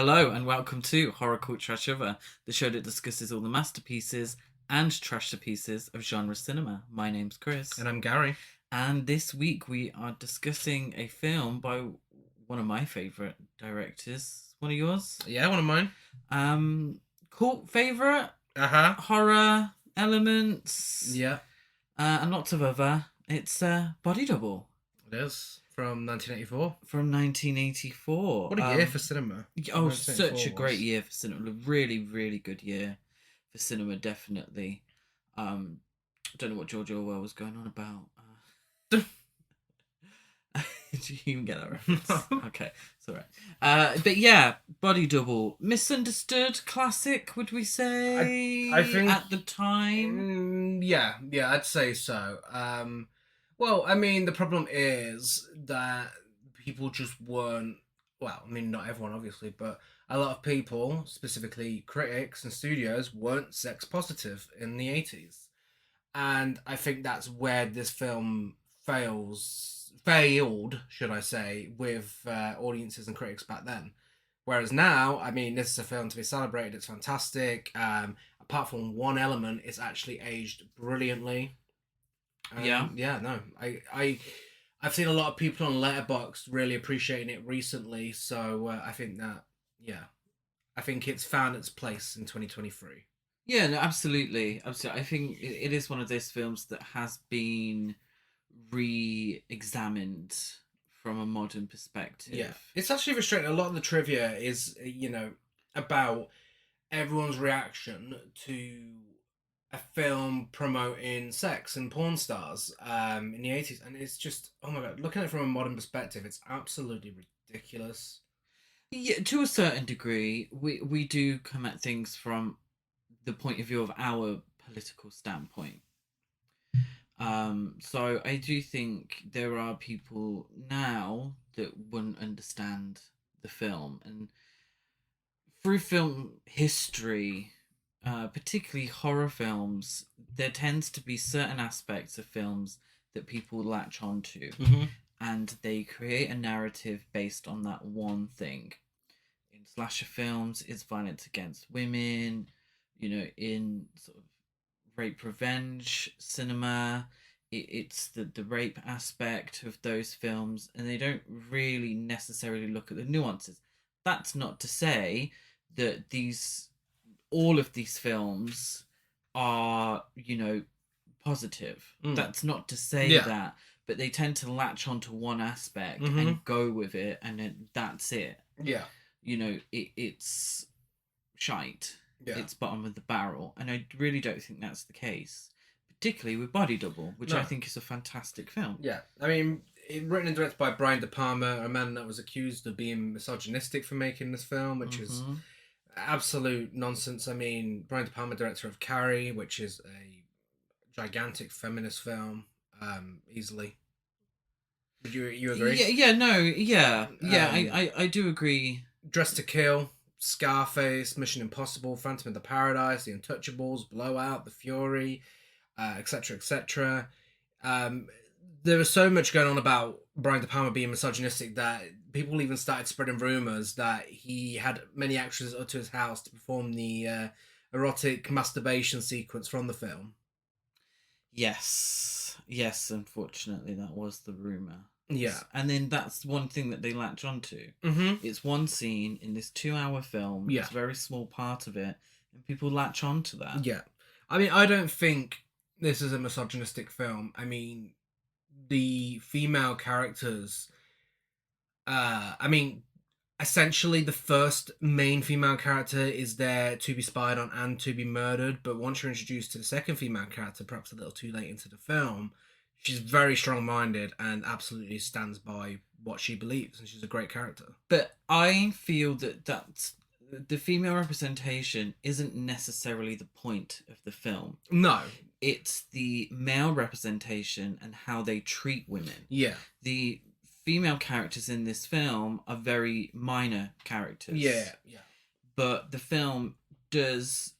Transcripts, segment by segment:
Hello and welcome to Horror Cult Trash Over, the show that discusses all the masterpieces and trash pieces of genre cinema. My name's Chris. And I'm Gary. And this week we are discussing a film by one of my favourite directors. One of yours? Yeah, one of mine. Cult favourite? Horror elements. Yeah. And lots of other. It's Body Double. It is. From 1984. From 1984. What a year for cinema. Oh, such a great year for cinema. A really, really good year for cinema, definitely. Don't know what George Orwell was going on about. Did you even get that reference? Okay, it's alright. But yeah, Body Double. Misunderstood classic, would we say? I think at the time? Yeah, I'd say so. Well, I mean, the problem is that people just weren't, well, I mean, not everyone, obviously, but a lot of people, specifically critics and studios, weren't sex positive in the 80s. And I think that's where this film failed, should I say, with audiences and critics back then. Whereas now, I mean, this is a film to be celebrated. It's fantastic. Apart from one element, it's actually aged brilliantly. I've seen a lot of people on Letterboxd really appreciating it recently, so I think it's found its place in 2023. Yeah, no, absolutely. I think it is one of those films that has been re-examined from a modern perspective. Yeah, it's actually frustrating. A lot of the trivia is, about everyone's reaction to a film promoting sex and porn stars in the 80s, and it's just, oh my god, looking at it from a modern perspective, it's absolutely ridiculous. Yeah, to a certain degree, we do come at things from the point of view of our political standpoint. So I do think there are people now that wouldn't understand the film, and through film history, particularly horror films, there tends to be certain aspects of films that people latch onto, and they create a narrative based on that one thing. In slasher films, it's violence against women. In sort of rape revenge cinema, it's the rape aspect of those films, and they don't really necessarily look at the nuances. That's not to say that all of these films are, positive. That's not to say that, but they tend to latch onto one aspect and go with it, and then that's it. Yeah. It's shite. Yeah. It's bottom of the barrel, and I really don't think that's the case, particularly with Body Double, which I think is a fantastic film. Yeah, I mean, written and directed by Brian De Palma, a man that was accused of being misogynistic for making this film, which is absolute nonsense. I mean, Brian De Palma, director of Carrie, which is a gigantic feminist film, easily. Would you agree? I do agree. Dressed to Kill, Scarface, Mission Impossible, Phantom of the Paradise, The Untouchables, Blowout, The Fury, etc., etc. There was so much going on about Brian De Palma being misogynistic that people even started spreading rumours that he had many actresses up to his house to perform the erotic masturbation sequence from the film. Yes, unfortunately that was the rumour. Yeah. And then that's one thing that they latch onto. It's one scene in this 2-hour film. Yeah. It's a very small part of it, and people latch onto that. Yeah. I mean, I don't think this is a misogynistic film. I mean, the female characters, essentially the first main female character is there to be spied on and to be murdered, but once you're introduced to the second female character, perhaps a little too late into the film, she's very strong-minded and absolutely stands by what she believes, and she's a great character. But I feel that the female representation isn't necessarily the point of the film. No. It's the male representation and how they treat women. Yeah. The female characters in this film are very minor characters. Yeah. But the film does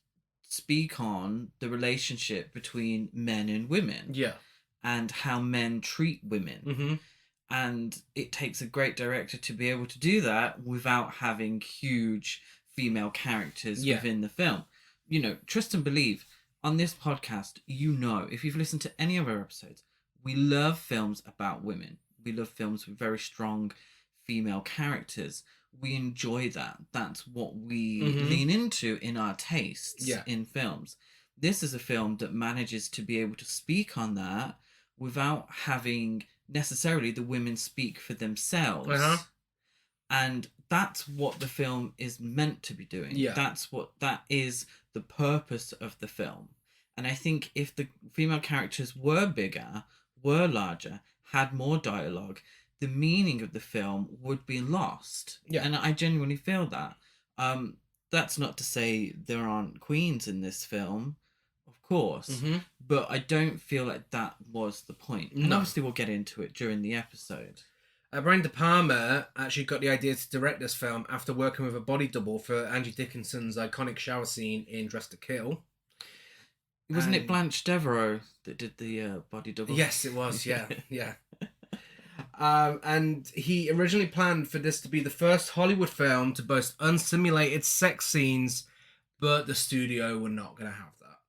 speak on the relationship between men and women. Yeah. And how men treat women. And it takes a great director to be able to do that without having huge female characters within the film. Trust and believe, on this podcast, if you've listened to any of our episodes, we love films about women. We love films with very strong female characters. We enjoy that. That's what we lean into in our tastes in films. This is a film that manages to be able to speak on that without having necessarily the women speak for themselves. And that's what the film is meant to be doing. That is the purpose of the film. And I think if the female characters were bigger, were larger, had more dialogue, the meaning of the film would be lost. And I genuinely feel that. That's not to say there aren't queens in this film, of course, but I don't feel like that was the point. And obviously we'll get into it during the episode. Brian De Palma actually got the idea to direct this film after working with a body double for Angie Dickinson's iconic shower scene in Dress to Kill. Wasn't it Blanche Devereaux that did the body double? Yes, it was, yeah. And he originally planned for this to be the first Hollywood film to boast unsimulated sex scenes, but the studio were not going to have that.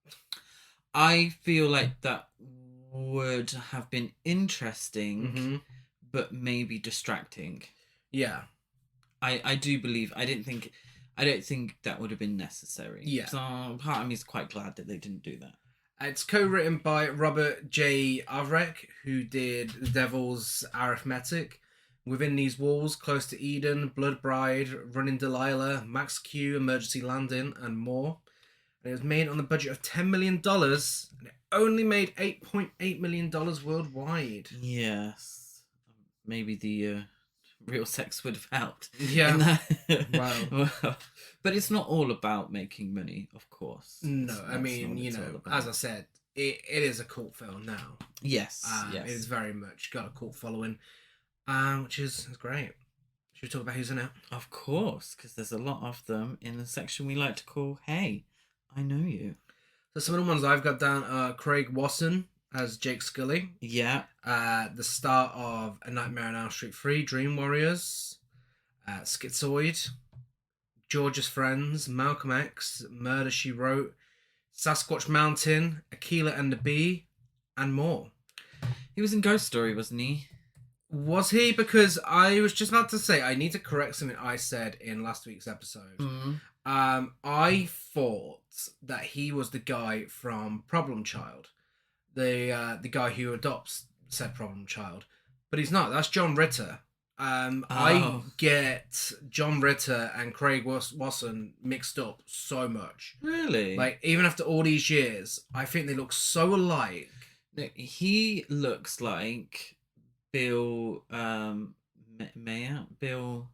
I feel like that would have been interesting, but maybe distracting. Yeah. I do believe, I don't think that would have been necessary. Yeah. So part of me is quite glad that they didn't do that. It's co-written by Robert J. Avrek, who did The Devil's Arithmetic, Within These Walls, Close to Eden, Blood Bride, Running Delilah, Max Q, Emergency Landing, and more. And it was made on a budget of $10 million, and it only made $8.8 million worldwide. Yes. Maybe the real sex would have helped. Yeah. Wow. Well, but it's not all about making money, of course. No, I mean, as I said, it is a cult film now. Yes. Yes. It is very much got a cult following, which is great. Should we talk about who's in it? Of course, because there's a lot of them in the section we like to call Hey, I Know You. So some of the ones I've got down are Craig Wasson as Jake Scully. Yeah. The star of A Nightmare on Elm Street 3, Dream Warriors, Schizoid, George's Friends, Malcolm X, Murder, She Wrote, Sasquatch Mountain, Aquila and the Bee, and more. He was in Ghost Story, wasn't he? Was he? Because I was just about to say, I need to correct something I said in last week's episode. I thought that he was the guy from Problem Child. The guy who adopts said problem child, but he's not. That's John Ritter. I get John Ritter and Craig Wasson mixed up so much. Really? Like, even after all these years, I think they look so alike. No, he looks like Bill Mayer. Bill.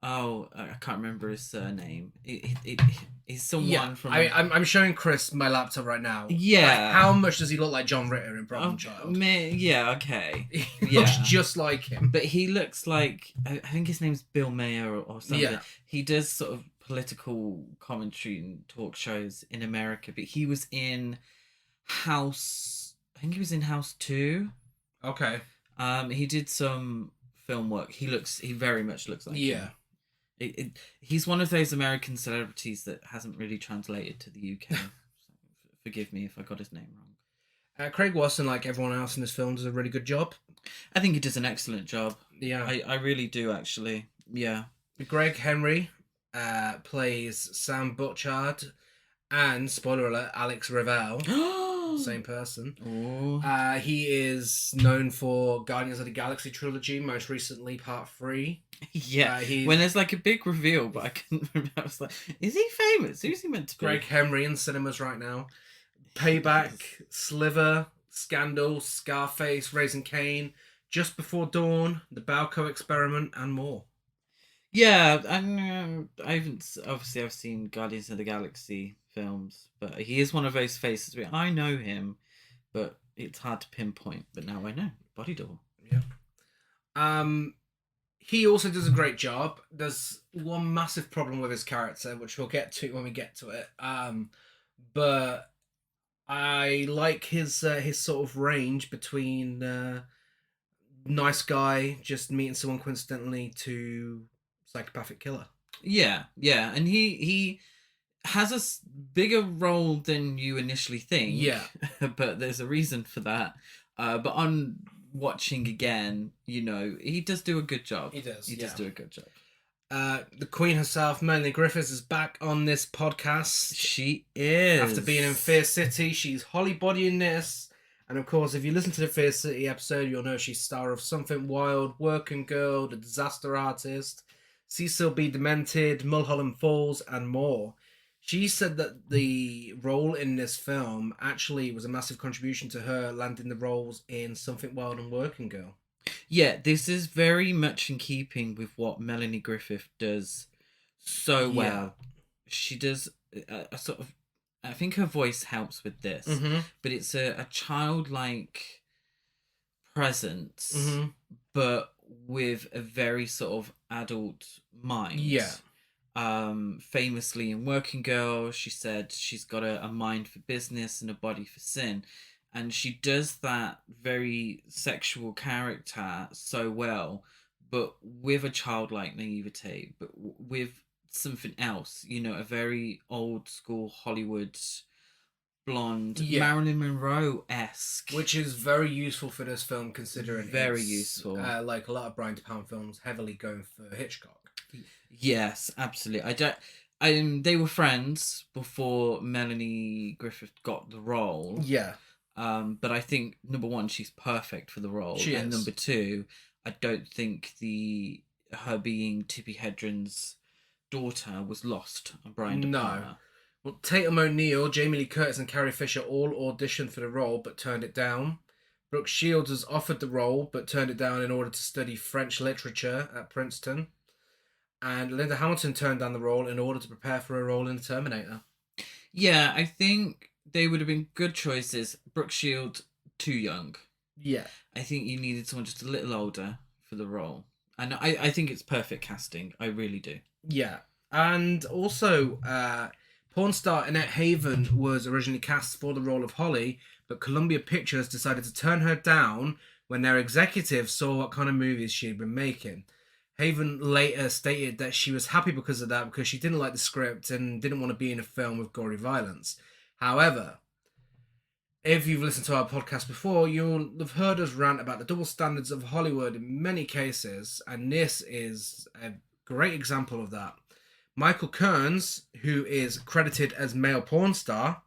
Oh, I can't remember his surname. He's someone from. I'm showing Chris my laptop right now. Yeah. Like, how much does he look like John Ritter in Problem Child? Yeah. Okay. He looks just like him. But he looks like, I think his name's Bill Mayer or something. Yeah. He does sort of political commentary and talk shows in America. But he was in House. I think he was in House 2. Okay. He did some film work. He very much looks like him. He's one of those American celebrities that hasn't really translated to the UK. So forgive me if I got his name wrong. Craig Wasson, like everyone else in this film, does a really good job. I think he does an excellent job. Yeah. I really do, actually. Yeah. Greg Henry plays Sam Butchard and, spoiler alert, Alex Revelle. Same person. He is known for Guardians of the Galaxy trilogy, most recently Part 3. Yeah, when there's like a big reveal, but I couldn't remember. I was like, is he famous? Who's he meant to be? Greg Henry in cinemas right now. Payback, Sliver, Scandal, Scarface, Raising Cain, Just Before Dawn, The Balco Experiment, and more. Yeah, and I've seen Guardians of the Galaxy films, but he is one of those faces where I know him, but it's hard to pinpoint. But now I know. Body double. Yeah. He also does a great job. There's one massive problem with his character, which we'll get to when we get to it. But I like his sort of range between nice guy just meeting someone coincidentally to psychopathic killer. Yeah, yeah, and he has a bigger role than you initially think. Yeah. But there's a reason for that. But on watching again, he does do a good job. He does. He does do a good job. The Queen herself, Melanie Griffiths, is back on this podcast. She is. After being in Fear City, she's Holly Body in this. And of course, if you listen to the Fear City episode, you'll know she's star of Something Wild, Working Girl, The Disaster Artist, Cecil B. Demented, Mulholland Falls, and more. She said that the role in this film actually was a massive contribution to her landing the roles in Something Wild and Working Girl. Yeah, this is very much in keeping with what Melanie Griffith does so well. She does a sort of... I think her voice helps with this, but it's a childlike presence, but with a very sort of adult mind. Yeah. Famously in Working Girl, she said she's got a mind for business and a body for sin. And she does that very sexual character so well, but with a childlike naivete, but with something else, a very old school Hollywood blonde, Marilyn Monroe-esque. Which is very useful for this film, considering very useful. Like a lot of Brian De Palma films, heavily going for Hitchcock. Yes, absolutely. They were friends before Melanie Griffith got the role. Yeah. But I think, number one, she's perfect for the role. She is. Number two, I don't think her being Tippi Hedren's daughter was lost on Brian De Palma. No. Well, Tatum O'Neal, Jamie Lee Curtis, and Carrie Fisher all auditioned for the role but turned it down. Brooke Shields was offered the role but turned it down in order to study French literature at Princeton. And Linda Hamilton turned down the role in order to prepare for a role in The Terminator. Yeah, I think they would have been good choices. Brooke Shields, too young. Yeah. I think you needed someone just a little older for the role. And I think it's perfect casting. I really do. Yeah. And also, porn star Annette Haven was originally cast for the role of Holly, but Columbia Pictures decided to turn her down when their executives saw what kind of movies she had been making. Haven later stated that she was happy because of that, because she didn't like the script and didn't want to be in a film with gory violence. However, if you've listened to our podcast before, you'll have heard us rant about the double standards of Hollywood in many cases, and this is a great example of that. Michael Kearns, who is credited as male porn star,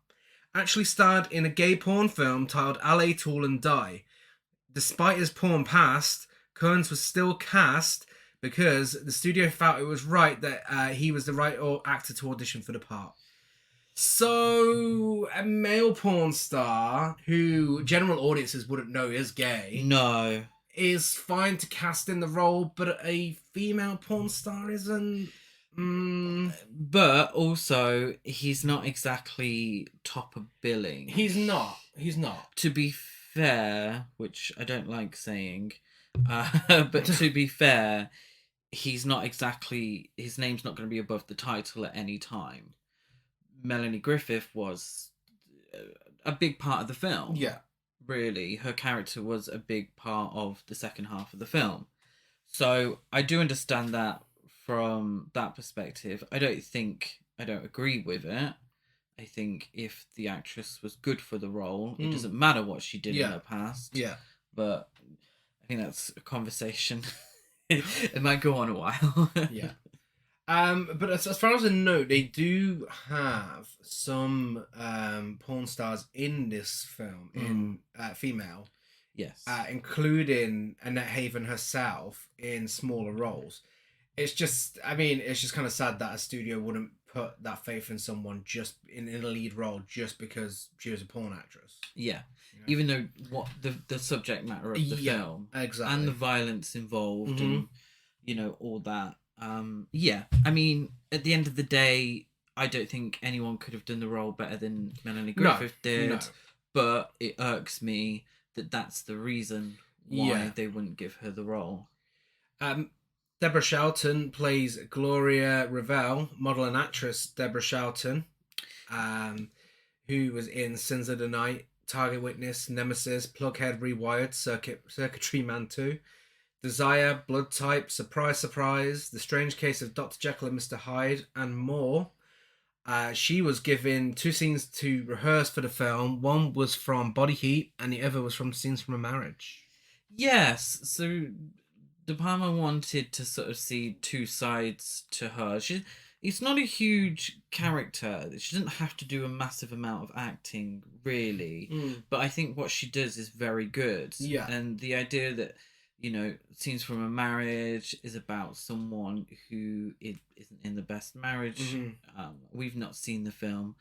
actually starred in a gay porn film titled LA Tool and Die. Despite his porn past, Kearns was still cast because the studio felt it was right that he was the right actor to audition for the part. So, a male porn star who general audiences wouldn't know is gay No. is fine to cast in the role, but a female porn star isn't. But also, he's not exactly top of billing. He's not. To be fair, which I don't like saying, but to be fair, he's not exactly... His name's not going to be above the title at any time. Melanie Griffith was a big part of the film. Yeah. Really. Her character was a big part of the second half of the film. So I do understand that from that perspective. I don't agree with it. I think if the actress was good for the role, it doesn't matter what she did in her past. Yeah. But I think that's a conversation. It might go on a while. Yeah. But as far as I know, they do have some porn stars in this film, in female. Yes. Including Annette Haven herself in smaller roles. It's just kind of sad that a studio wouldn't put that faith in someone just in a lead role just because she was a porn actress. Yeah. You know? Even though what the subject matter of the film. Exactly. And the violence involved and, all that. Yeah. I mean, at the end of the day, I don't think anyone could have done the role better than Melanie Griffith did. No. But it irks me that that's the reason why they wouldn't give her the role. Deborah Shelton plays Gloria Revelle, model and actress Deborah Shelton, who was in Sins of the Night, Target Witness, Nemesis, Plughead Rewired, Circuitry Man 2, Desire, Blood Type, Surprise Surprise, The Strange Case of Dr. Jekyll and Mr. Hyde, and more. She was given 2 scenes to rehearse for the film. One was from Body Heat, and the other was from Scenes from a Marriage. Yes, so De Palma wanted to sort of see 2 sides to her. It's not a huge character. She doesn't have to do a massive amount of acting, really. But I think what she does is very good. Yeah. And the idea that, Scenes from a Marriage is about someone who isn't in the best marriage. We've not seen the film,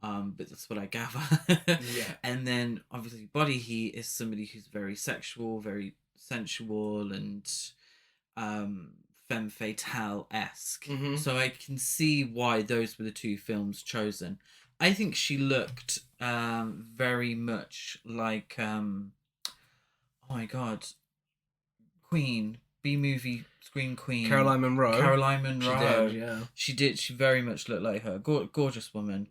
but that's what I gather. Yeah. And then, obviously, Body Heat is somebody who's very sexual, very sensual, and femme fatale-esque. So I can see why those were the 2 films chosen. I think she looked very much like oh my god, Queen, B-movie screen queen, Caroline Munro. She did. She very much looked like her. Gorgeous woman.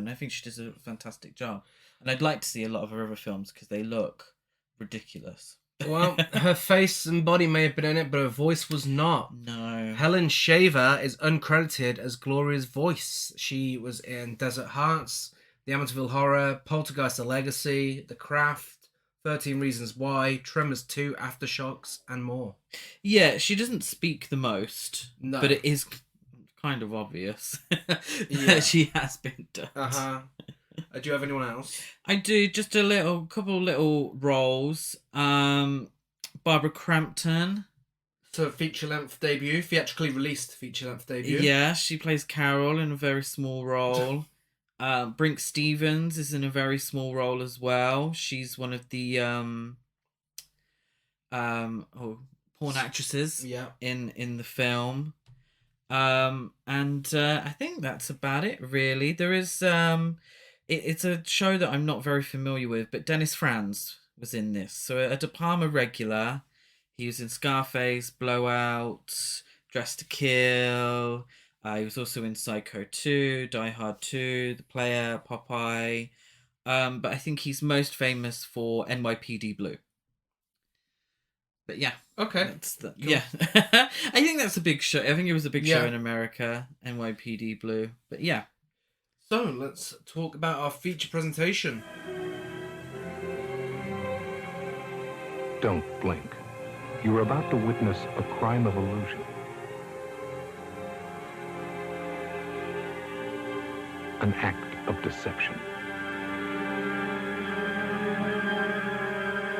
I think she does a fantastic job, and I'd like to see a lot of her other films because they look ridiculous. Well, her face and body may have been in it, but her voice was not. No. Helen Shaver is uncredited as Gloria's voice. She was in Desert Hearts, The Amityville Horror, Poltergeist: The Legacy, The Craft, 13 Reasons Why, Tremors 2, Aftershocks, and more. Yeah, she doesn't speak the most, No. but it is kind of obvious that she has been dubbed. Do you have anyone else? I do, just couple little roles. Barbara Crampton. So feature-length debut, theatrically released feature-length debut. Yeah, she plays Carol in a very small role. Brink Stevens is in a very small role as well. She's one of the porn actresses in the film. And I think that's about it, really. There is it's a show that I'm not very familiar with, but Dennis Franz was in this. So a De Palma regular. He was in Scarface, Blowout, Dressed to Kill. He was also in Psycho 2, Die Hard 2, The Player, Popeye. But I think he's most famous for NYPD Blue. But yeah. Okay. Cool. Yeah. I think that's a big show. I think it was a big show in America, NYPD Blue. But yeah. So let's talk about our feature presentation. Don't blink. You're about to witness a crime of illusion. An act of deception.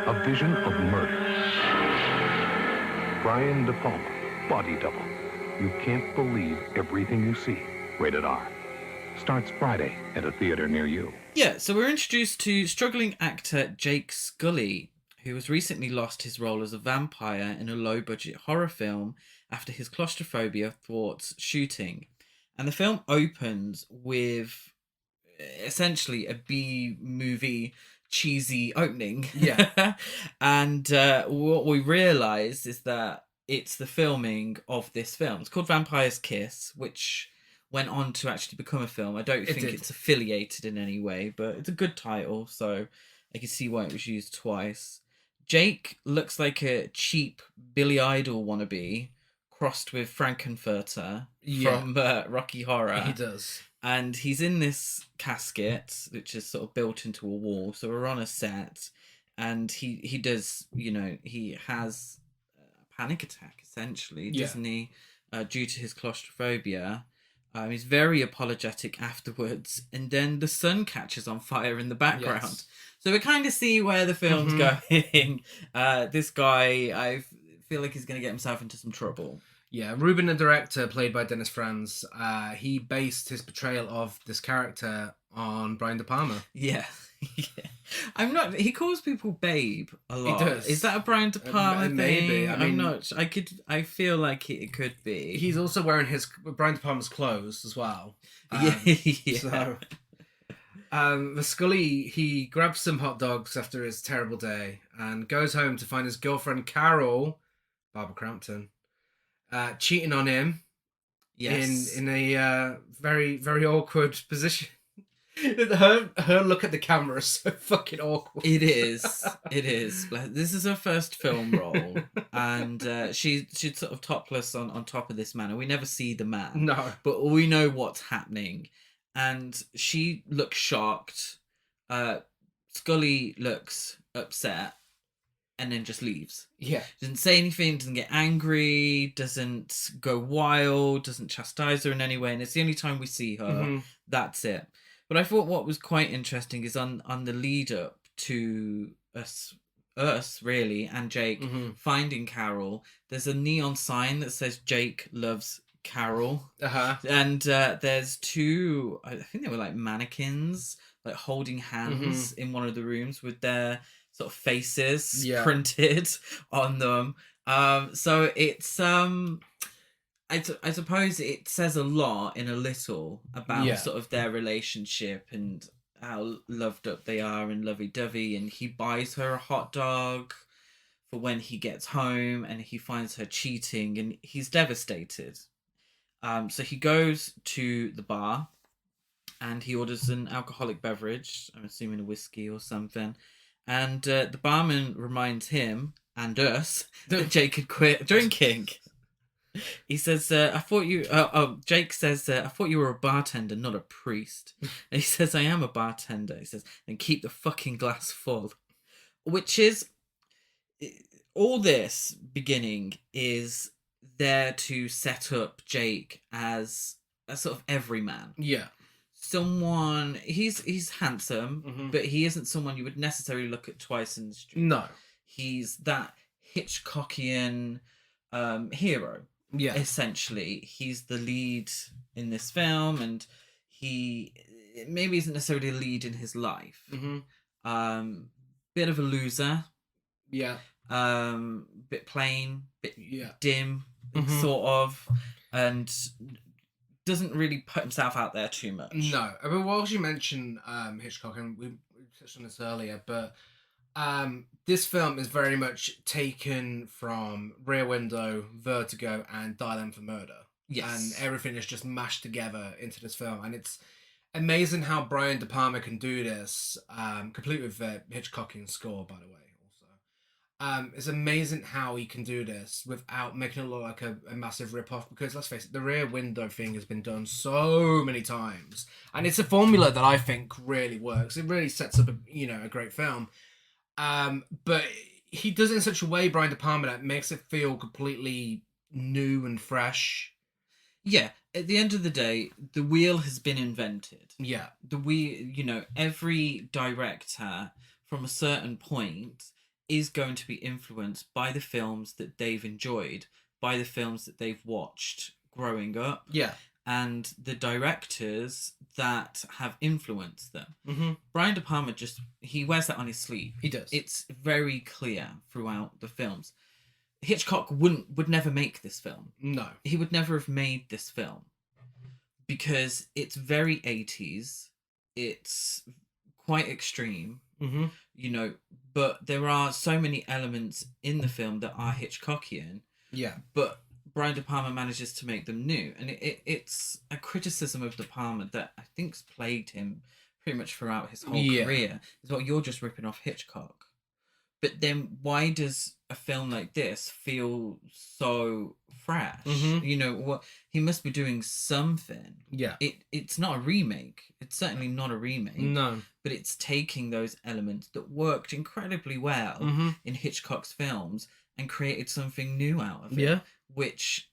A vision of murder. Brian De Palma, Body Double. You can't believe everything you see. Rated R. Starts Friday at a theater near you. Yeah, so we're introduced to struggling actor Jake Scully, who has recently lost his role as a vampire in a low-budget horror film after his claustrophobia thwarts shooting. And the film opens with essentially a B-movie cheesy opening. Yeah. And what we realise is that it's the filming of this film. It's called Vampire's Kiss, which went on to actually become a film. I don't think it's affiliated in any way, but it's a good title, so I can see why it was used twice. Jake looks like a cheap Billy Idol wannabe crossed with Frankenfurter from Rocky Horror. He does. And he's in this casket, which is sort of built into a wall. So we're on a set, and he does, he has a panic attack, essentially, doesn't he? Due to his claustrophobia. He's very apologetic afterwards, and then the sun catches on fire in the background. Yes. So we kind of see where the film's going. This guy, I feel like he's going to get himself into some trouble. Yeah, Ruben, the director, played by Dennis Franz, he based his portrayal of this character on Brian De Palma. Yeah. I'm not. He calls people babe a lot. He does. Is that a Brian De Palma thing? Maybe. I'm not. I feel like it could be. He's also wearing Brian De Palma's clothes as well. So, the Scully, he grabs some hot dogs after his terrible day and goes home to find his girlfriend Carol, Barbara Crampton, cheating on him. Yes. In a very, very awkward position. Her look at the camera is so fucking awkward. It is. It is. This is her first film role, and she's sort of topless on top of this man, and we never see the man. No. But we know what's happening, and she looks shocked. Scully looks upset, and then just leaves. Yeah. Doesn't say anything, doesn't get angry, doesn't go wild, doesn't chastise her in any way, and it's the only time we see her. Mm-hmm. That's it. But I thought what was quite interesting is on the lead up to us really, and Jake finding Carol, there's a neon sign that says Jake loves Carol. And there's two, I think they were like mannequins, like holding hands in one of the rooms with their sort of faces printed on them. So it's I suppose it says a lot in a little about sort of their relationship and how loved up they are and lovey-dovey, and he buys her a hot dog for when he gets home and he finds her cheating and he's devastated. So he goes to the bar and he orders an alcoholic beverage, I'm assuming a whiskey or something, and the barman reminds him and us that Jake had quit drinking. He says, Jake says, I thought you were a bartender, not a priest. And he says, I am a bartender. He says, then keep the fucking glass full. Which is, all this beginning is there to set up Jake as a sort of everyman. Yeah. Someone, he's handsome, but he isn't someone you would necessarily look at twice in the street. No. He's that Hitchcockian hero. Yeah, essentially, he's the lead in this film, and he maybe isn't necessarily a lead in his life. Bit of a loser. Yeah. Bit plain, bit dim, sort of, and doesn't really put himself out there too much. No, I mean, whilst you mentioned Hitchcock, and we touched on this earlier, but this film is very much taken from Rear Window, Vertigo, and Dial M for Murder. Yes. And everything is just mashed together into this film. And it's amazing how Brian De Palma can do this, complete with the Hitchcockian score, by the way, also. It's amazing how he can do this without making it look like a massive rip-off, because let's face it, the Rear Window thing has been done so many times. And it's a formula that I think really works. It really sets up a great film. But he does it in such a way, Brian De Palma, that makes it feel completely new and fresh. Yeah, at the end of the day, the wheel has been invented. Yeah. The wheel, every director from a certain point is going to be influenced by the films that they've enjoyed, by the films that they've watched growing up. Yeah. And the directors that have influenced them. Brian De Palma he wears that on his sleeve. He does. It's very clear throughout the films. Hitchcock would never make this film. No. He would never have made this film because it's very 80s. It's quite extreme, but there are so many elements in the film that are Hitchcockian. Yeah. But Brian De Palma manages to make them new, and it's a criticism of De Palma that I think's plagued him pretty much throughout his whole career. Is what you're just ripping off Hitchcock. But then why does a film like this feel so fresh? What he must be doing something. Yeah. It's not a remake. It's certainly not a remake. No. But it's taking those elements that worked incredibly well in Hitchcock's films and created something new out of it. Yeah. Which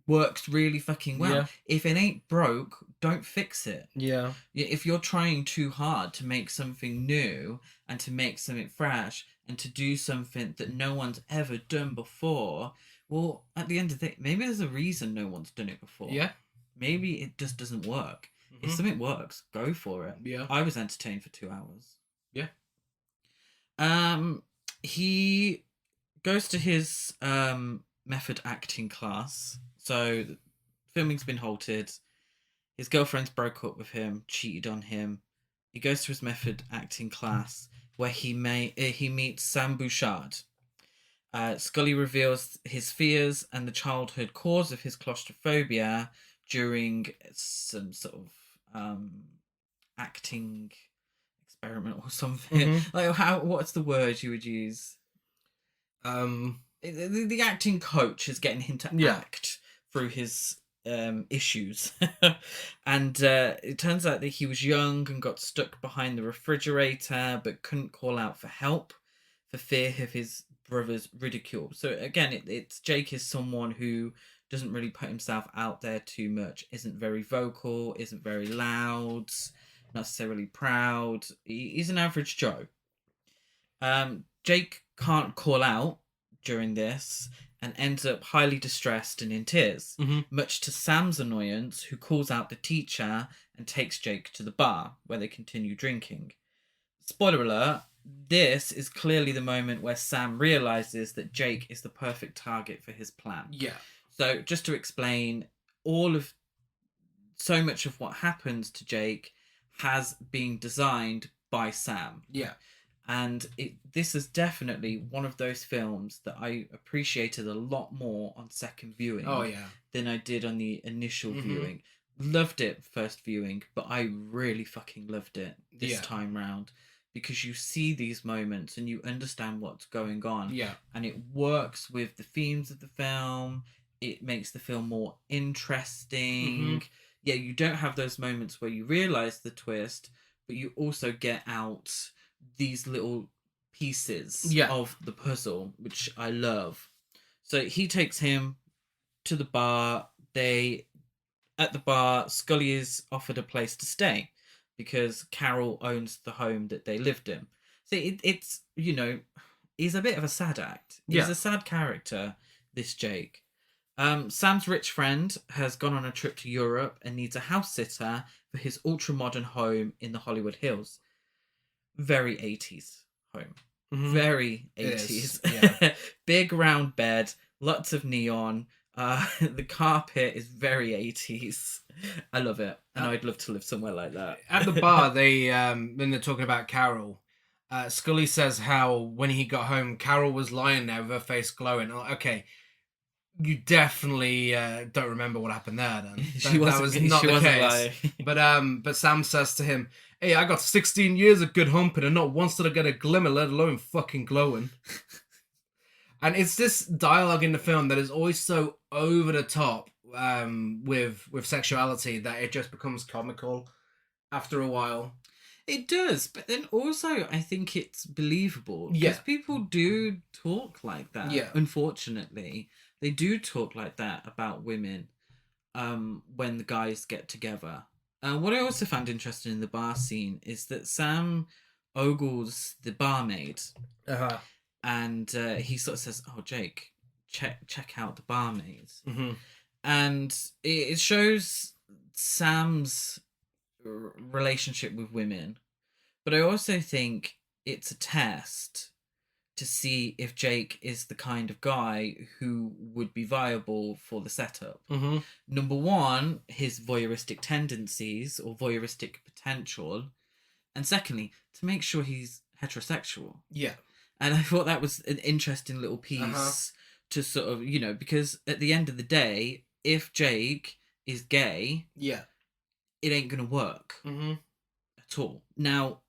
works really fucking well. Yeah. If it ain't broke, don't fix it. Yeah. If you're trying too hard to make something new and to make something fresh and to do something that no one's ever done before, well, at the end of the day, maybe there's a reason no one's done it before. Yeah. Maybe it just doesn't work. If something works, go for it. Yeah. I was entertained for 2 hours. Yeah. He goes to his method acting class. So filming's been halted. His girlfriend's broke up with him, cheated on him. He goes to his method acting class where he meets Sam Bouchard. Scully reveals his fears and the childhood cause of his claustrophobia during some sort of acting experiment or something. Like what's the word you would use? The acting coach is getting him to act through his issues. And it turns out that he was young and got stuck behind the refrigerator but couldn't call out for help for fear of his brother's ridicule. So again, it's Jake is someone who doesn't really put himself out there too much, isn't very vocal, isn't very loud, not necessarily proud. He's an average Joe. Jake can't call out during this and ends up highly distressed and in tears, much to Sam's annoyance, who calls out the teacher and takes Jake to the bar where they continue drinking. Spoiler alert, this is clearly the moment where Sam realizes that Jake is the perfect target for his plan. Yeah. So just to explain, so much of what happens to Jake has been designed by Sam. Yeah. And this is definitely one of those films that I appreciated a lot more on second viewing than I did on the initial viewing. Loved it first viewing, but I really fucking loved it this time round, because you see these moments and you understand what's going on. Yeah. And it works with the themes of the film. It makes the film more interesting. Yeah, you don't have those moments where you realise the twist, but you also get out these little pieces of the puzzle, which I love. So he takes him to the bar. At the bar, Scully is offered a place to stay because Carol owns the home that they lived in. So it's he's a bit of a sad act. He's a sad character, this Jake. Sam's rich friend has gone on a trip to Europe and needs a house sitter for his ultra-modern home in the Hollywood Hills. Very 80s home. Very 80s. Yeah. Big round bed, lots of neon. The carpet is very 80s. I love it. And I'd love to live somewhere like that. At the bar, when they're talking about Carol, Scully says how when he got home, Carol was lying there with her face glowing. Okay, you definitely don't remember what happened there then. That was not the case. But Sam says to him, "Hey, I got 16 years of good humping and not once did I get a glimmer, let alone fucking glowing." And it's this dialogue in the film that is always so over the top with sexuality that it just becomes comical after a while. It does, but then also I think it's believable. Because people do talk like that. Yeah. Unfortunately, they do talk like that about women when the guys get together. What I also found interesting in the bar scene is that Sam ogles the barmaid. And he sort of says, "Oh, Jake, check out the barmaid." And it shows Sam's relationship with women, but I also think it's a test to see if Jake is the kind of guy who would be viable for the setup. Number one, his voyeuristic tendencies or voyeuristic potential, and secondly, to make sure he's heterosexual. Yeah. And I thought that was an interesting little piece to sort of, because at the end of the day, if Jake is gay, it ain't going to work at all. Now,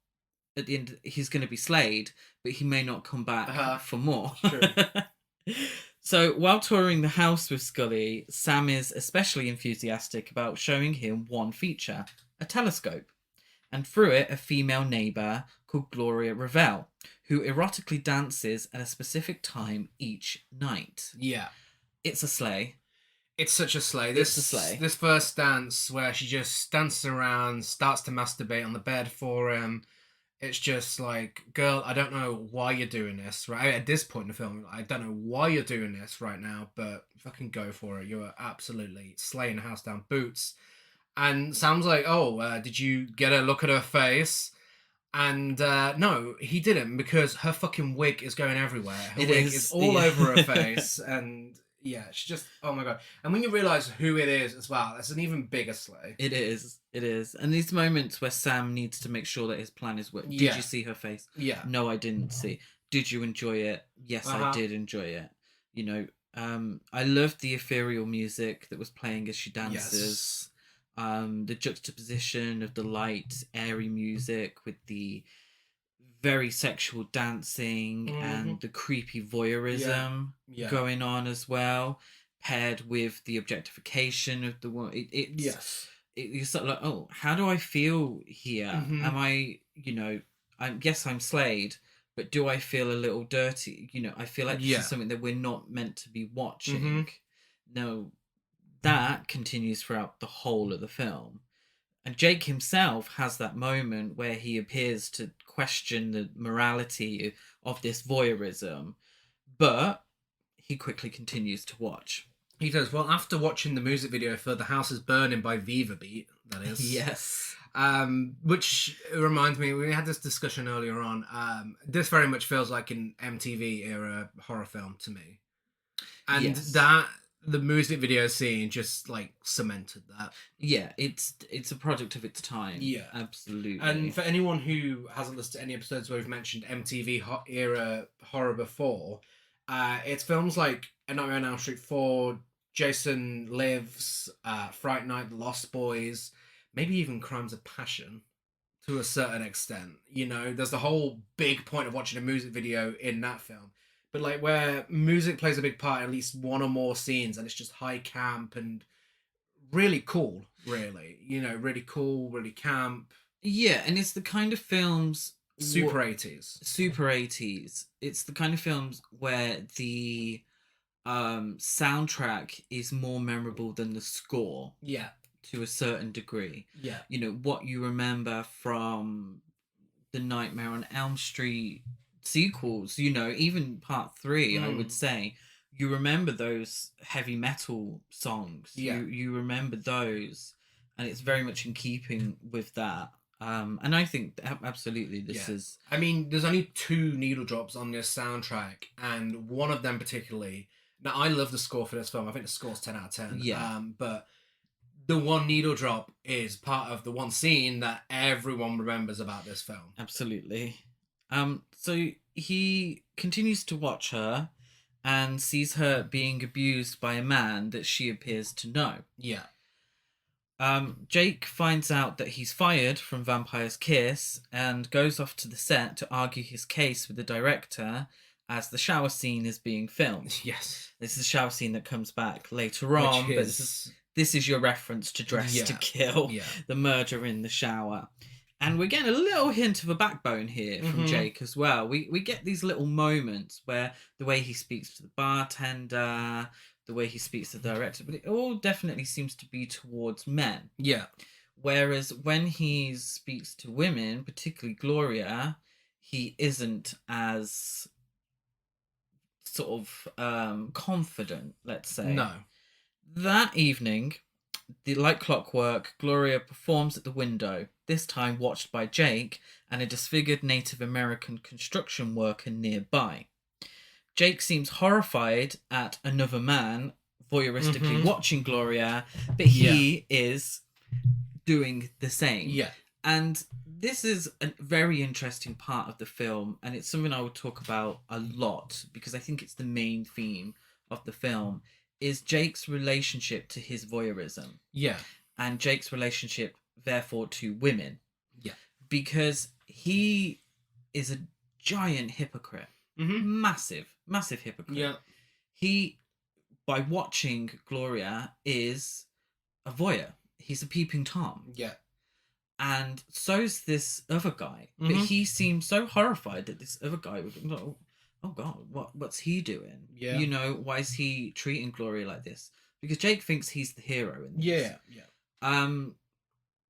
at the end, he's going to be slayed, but he may not come back for more. So while touring the house with Scully, Sam is especially enthusiastic about showing him one feature, a telescope. And through it, a female neighbour called Gloria Ravel, who erotically dances at a specific time each night. Yeah. It's a slay. It's such a slay. It's a slay. This first dance where she just dances around, starts to masturbate on the bed for him. It's just like, girl, I don't know why you're doing this, right? At this point in the film, I don't know why you're doing this right now, but fucking go for it. You're absolutely slaying the house down. Boots. And Sam's like, did you get a look at her face? And no, he didn't, because her fucking wig is going everywhere. Her wig is all over her face. And yeah, she's just, oh my God. And when you realise who it is as well, that's an even bigger slay. It is. And these moments where Sam needs to make sure that his plan is working. Did you see her face? Yeah. No, I didn't see. Did you enjoy it? Yes, I did enjoy it. I loved the ethereal music that was playing as she dances. The juxtaposition of the light, airy music with the very sexual dancing and the creepy voyeurism Yeah. going on as well, paired with the objectification of the woman. It's sort of like, oh, how do I feel here? Am I, I'm slayed, but do I feel a little dirty? I feel like this is something that we're not meant to be watching. No, that continues throughout the whole of the film. And Jake himself has that moment where he appears to question the morality of this voyeurism, but he quickly continues to watch. He does. Well, after watching the music video for The House is Burning by Viva Beat, that is. Yes. Which reminds me, we had this discussion earlier on. This very much feels like an MTV era horror film to me. And the music video scene just like cemented that. Yeah, it's a product of its time. Yeah, absolutely. And for anyone who hasn't listened to any episodes where we've mentioned MTV era horror before, it's films like A Nightmare on Elm Street 4, Jason Lives, Fright Night, The Lost Boys, maybe even Crimes of Passion to a certain extent. There's the whole big point of watching a music video in that film. But like where music plays a big part in at least one or more scenes, and it's just high camp and really cool, really. Really cool, really camp. Yeah, and it's the kind of films... Super 80s. Super 80s. It's the kind of films where the soundtrack is more memorable than the score. Yeah. To a certain degree. Yeah. What you remember from the Nightmare on Elm Street sequels, even part 3, I would say, you remember those heavy metal songs. You remember those, and it's very much in keeping with that. And I think absolutely this is... I mean, there's only 2 needle drops on this soundtrack, and one of them particularly... Now, I love the score for this film. I think the score's 10 out of 10. Yeah. But the one needle drop is part of the one scene that everyone remembers about this film. Absolutely. So he continues to watch her and sees her being abused by a man that she appears to know. Yeah. Jake finds out that he's fired from Vampire's Kiss and goes off to the set to argue his case with the director as the shower scene is being filmed. Yes. This is a shower scene that comes back later on, but this is your reference to Dress to Kill, the murder in the shower. And we're getting a little hint of a backbone here from Jake as well. We get these little moments where the way he speaks to the bartender, the way he speaks to the director, but it all definitely seems to be towards men. Yeah. Whereas when he speaks to women, particularly Gloria, he isn't as sort of confident, let's say. No. That evening, like clockwork, Gloria performs at the window, this time watched by Jake and a disfigured Native American construction worker nearby. Jake seems horrified at another man voyeuristically watching Gloria, but he is doing the same. Yeah. And this is a very interesting part of the film, and it's something I would talk about a lot because I think it's the main theme of the film, is Jake's relationship to his voyeurism. Yeah. And Jake's relationship, therefore, to women. Yeah. Because he is a giant hypocrite. Massive hypocrite. Yeah. He, by watching Gloria, is a voyeur. He's a peeping Tom. Yeah. And so's this other guy. But he seems so horrified that this other guy would go, oh God, what's he doing? Yeah. Why is he treating Gloria like this? Because Jake thinks he's the hero in this. Yeah. Yeah.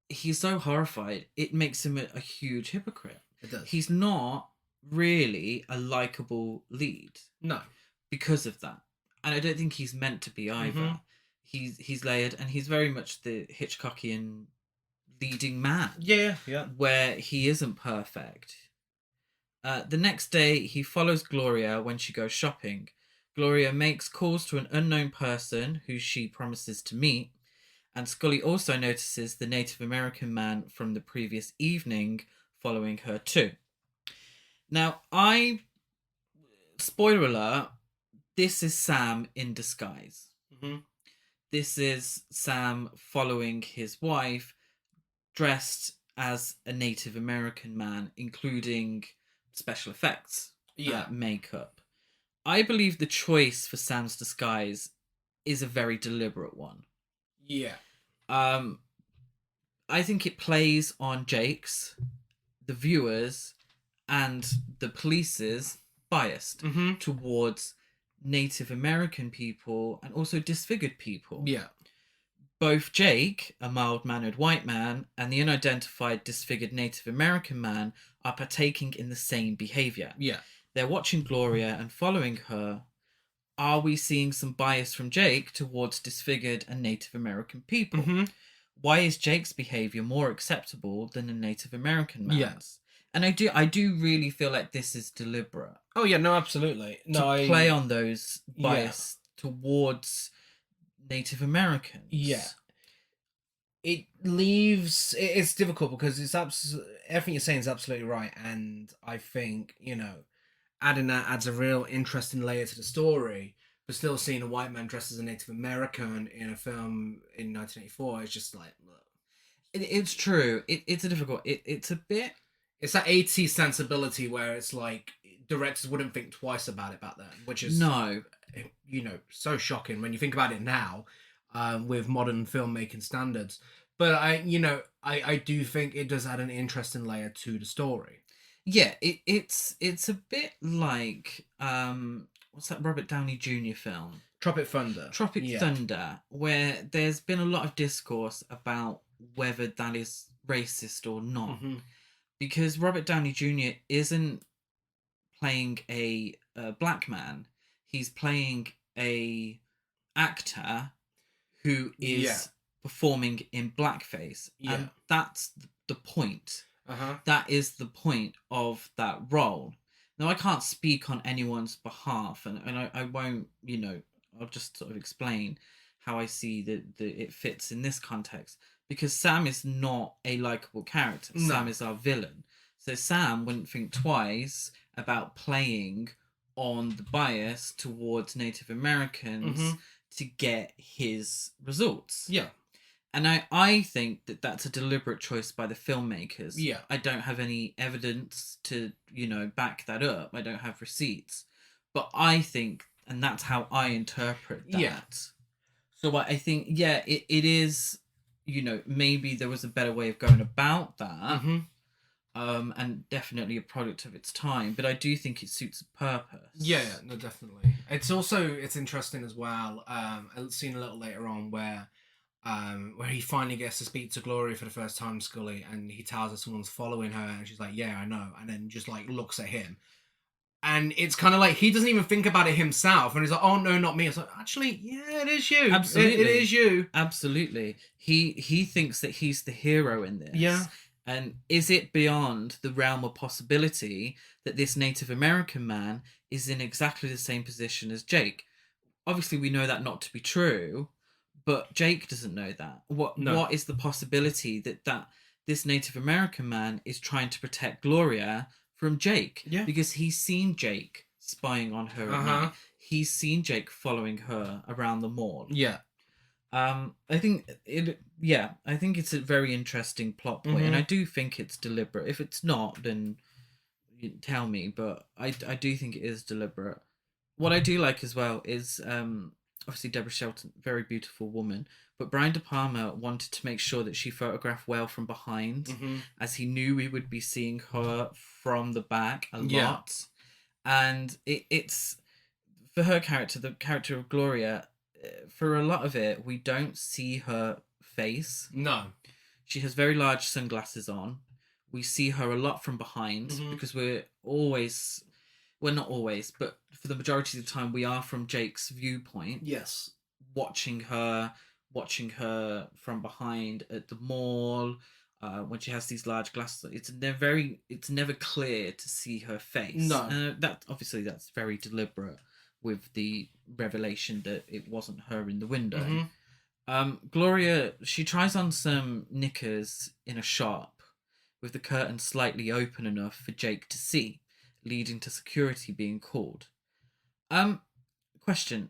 He's so horrified, it makes him a huge hypocrite. It does. He's not really a likable lead. No. Because of that. And I don't think he's meant to be either. He's layered, and he's very much the Hitchcockian leading man. Yeah. Where he isn't perfect. The next day, he follows Gloria when she goes shopping. Gloria makes calls to an unknown person who she promises to meet, and Scully also notices the Native American man from the previous evening following her too. Now, spoiler alert, this is Sam in disguise. this is Sam following his wife, dressed as a Native American man, including special effects, makeup. I believe the choice for Sam's disguise is a very deliberate one. Yeah. I think it plays on Jake's, the viewers, and the police's biased towards Native American people and also disfigured people. Yeah. Both Jake, a mild-mannered white man, and the unidentified disfigured Native American man are partaking in the same behavior. Yeah. They're watching Gloria and following her. Are we seeing some bias from Jake towards disfigured and Native American people? Why is Jake's behavior more acceptable than a Native American man's? Yes. And I do really feel like this is deliberate. Oh yeah, no, absolutely. No, to play on those bias towards Native Americans. Yeah. It leaves... It's difficult because it's everything you're saying is absolutely right, and I think, adding that adds a real interesting layer to the story, but still seeing a white man dressed as a Native American in a film in 1984 is just like... It's true. It's a difficult... It's a bit... It's that 80s sensibility where it's like directors wouldn't think twice about it back then, which is so shocking when you think about it now, with modern filmmaking standards. But I do think it does add an interesting layer to the story. Yeah, it's a bit like what's that Robert Downey Jr. film? Tropic Thunder, where there's been a lot of discourse about whether that is racist or not. Because Robert Downey Jr. isn't playing a black man. He's playing a actor who is performing in blackface. Yeah. And that's the point. That is the point of that role. Now, I can't speak on anyone's behalf, and I won't, I'll just sort of explain how I see that it fits in this context. Because Sam is not a likable character. No. Sam is our villain. So Sam wouldn't think twice about playing on the bias towards Native Americans to get his results. Yeah. And I think that that's a deliberate choice by the filmmakers. Yeah. I don't have any evidence to, back that up. I don't have receipts. But I think, and that's how I interpret that. Yeah. So I think, it is... maybe there was a better way of going about that, and definitely a product of its time. But I do think it suits a purpose. Yeah, no, definitely. It's interesting as well. I'll see a little later on where he finally gets to speak to Gloria for the first time, Scully, and he tells her someone's following her, and she's like, "Yeah, I know," and then just like looks at him. And it's kind of like he doesn't even think about it himself, and he's like, "Oh no, not me." It's like, actually, yeah, it is you. Absolutely, it is you. Absolutely. He thinks that he's the hero in this. Yeah. And is it beyond the realm of possibility that this Native American man is in exactly the same position as Jake? Obviously, we know that not to be true, but Jake doesn't know that. What is the possibility that this Native American man is trying to protect Gloria from Jake? Yeah. Because he's seen Jake spying on her at night. He's seen Jake following her around the mall. Yeah. I think it's a very interesting plot point, and I do think it's deliberate. If it's not, then you tell me, but I do think it is deliberate. What I do like as well is obviously Deborah Shelton, very beautiful woman, but Brian De Palma wanted to make sure that she photographed well from behind, as he knew we would be seeing her from the back a lot. And it's for her character, the character of Gloria, for a lot of it, we don't see her face. No. She has very large sunglasses on. We see her a lot from behind because we're always... Well, not always, but for the majority of the time, we are from Jake's viewpoint. Yes. Watching her from behind at the mall, when she has these large glasses. It's never clear to see her face. No. That's very deliberate, with the revelation that it wasn't her in the window. Gloria, she tries on some knickers in a shop with the curtain slightly open enough for Jake to see, leading to security being called. Question.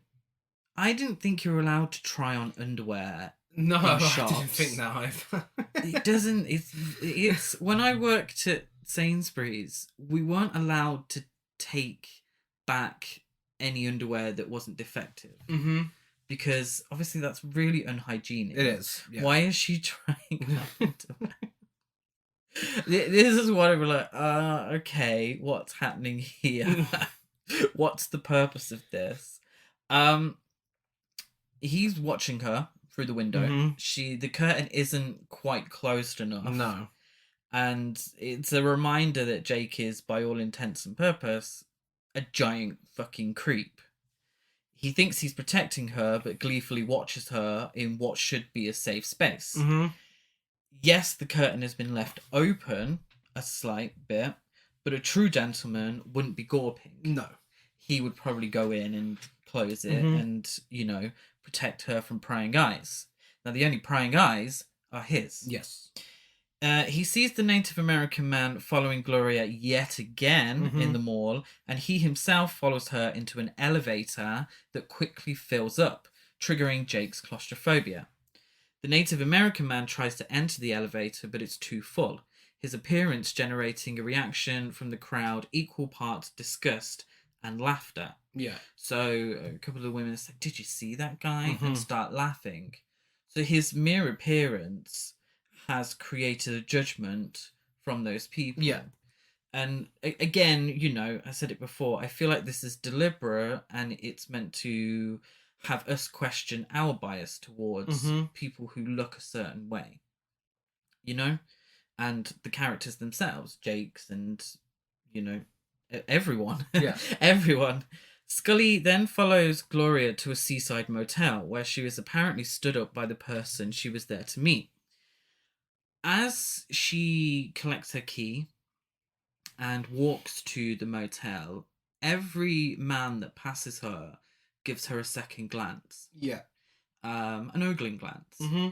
I didn't think you were allowed to try on underwear. No, In I shops. didn't think that either. It doesn't. It's when I worked at Sainsbury's, we weren't allowed to take back any underwear that wasn't defective. Mm-hmm. Because obviously that's really unhygienic. It is. Yeah. Why is she trying on underwear? This is what I'm like, okay, what's happening here? What's the purpose of this? He's watching her through the window. Mm-hmm. The curtain isn't quite closed enough. No. And it's a reminder that Jake is, by all intents and purpose, a giant fucking creep. He thinks he's protecting her, but gleefully watches her in what should be a safe space. Mm-hmm. Yes, the curtain has been left open a slight bit, but a true gentleman wouldn't be gawping. No. He would probably go in and close it and, protect her from prying eyes. Now, the only prying eyes are his. Yes. He sees the Native American man following Gloria yet again in the mall, and he himself follows her into an elevator that quickly fills up, triggering Jake's claustrophobia. The Native American man tries to enter the elevator, but it's too full, his appearance generating a reaction from the crowd equal parts disgust and laughter. Yeah. So a couple of women say, "Did you see that guy?" and start laughing. So his mere appearance has created a judgment from those people. Yeah. And again, I said it before, I feel like this is deliberate and it's meant to have us question our bias towards people who look a certain way. And the characters themselves, Jake's and, everyone. Yeah. Everyone. Scully then follows Gloria to a seaside motel where she was apparently stood up by the person she was there to meet. As she collects her key and walks to the motel, every man that passes her gives her a second glance. Yeah. An ogling glance. Mm-hmm.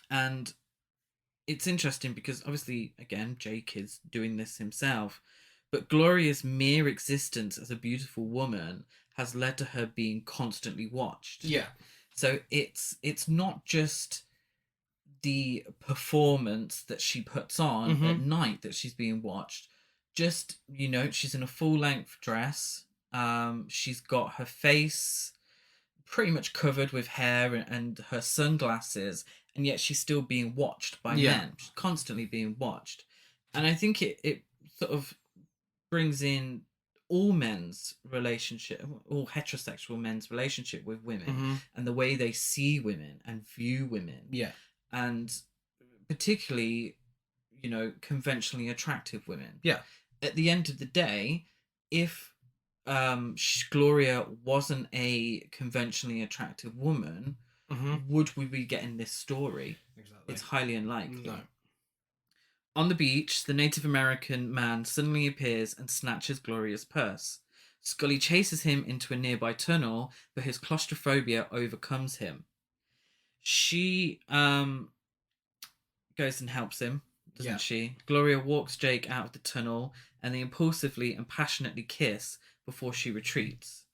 And it's interesting because obviously, again, Jake is doing this himself, but Gloria's mere existence as a beautiful woman has led to her being constantly watched. Yeah. So it's not just the performance that she puts on at night that she's being watched. Just, she's in a full-length dress. She's got her face pretty much covered with hair and her sunglasses, and yet she's still being watched by men. She's constantly being watched. And I think it sort of brings in all men's relationship, all heterosexual men's relationship with women and the way they see women and view women. Yeah. And particularly, conventionally attractive women. Yeah. At the end of the day, if Gloria wasn't a conventionally attractive woman, would we be getting this story? Exactly. It's highly unlikely. No. On the beach, the Native American man suddenly appears and snatches Gloria's purse. Scully chases him into a nearby tunnel, but his claustrophobia overcomes him. She goes and helps him, doesn't she? Gloria walks Jake out of the tunnel, and they impulsively and passionately kiss before she retreats.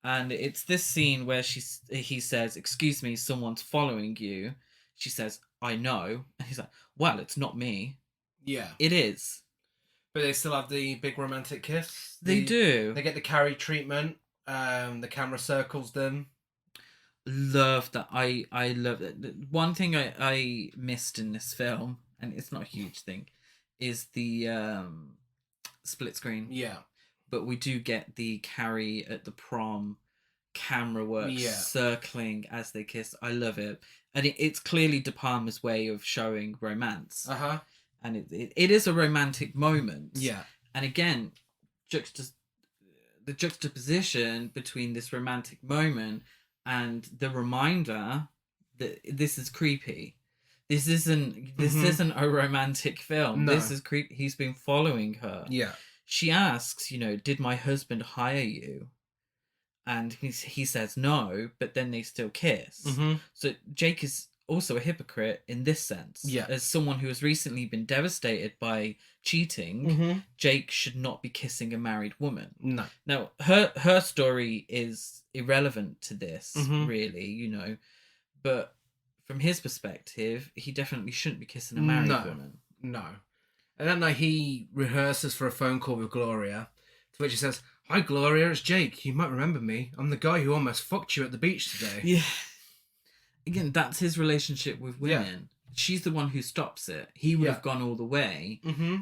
And it's this scene where he says, "Excuse me, someone's following you." She says, "I know." And he's like, "Well, it's not me." Yeah. It is. But they still have the big romantic kiss. They do. They get the Carrie treatment. The camera circles them. Love that. I love it. One thing I missed in this film, and it's not a huge thing, is the split screen. Yeah. But we do get the Carrie at the prom camera work circling as they kiss. I love it. And it's clearly De Palma's way of showing romance. And it is a romantic moment. Yeah. And again, the juxtaposition between this romantic moment and the reminder that this is creepy. This isn't a romantic film. No. This is creepy. He's been following her. Yeah. She asks, "Did my husband hire you?" And he says no, but then they still kiss. So Jake is also a hypocrite in this sense. Yeah. As someone who has recently been devastated by cheating, Jake should not be kissing a married woman. No. Now, her story is irrelevant to this, really, you know, but from his perspective, he definitely shouldn't be kissing a married woman. No. And that night he rehearses for a phone call with Gloria, to which he says, "Hi Gloria, it's Jake. You might remember me. I'm the guy who almost fucked you at the beach today." Yeah. Again, that's his relationship with women. She's the one who stops it. He would have gone all the way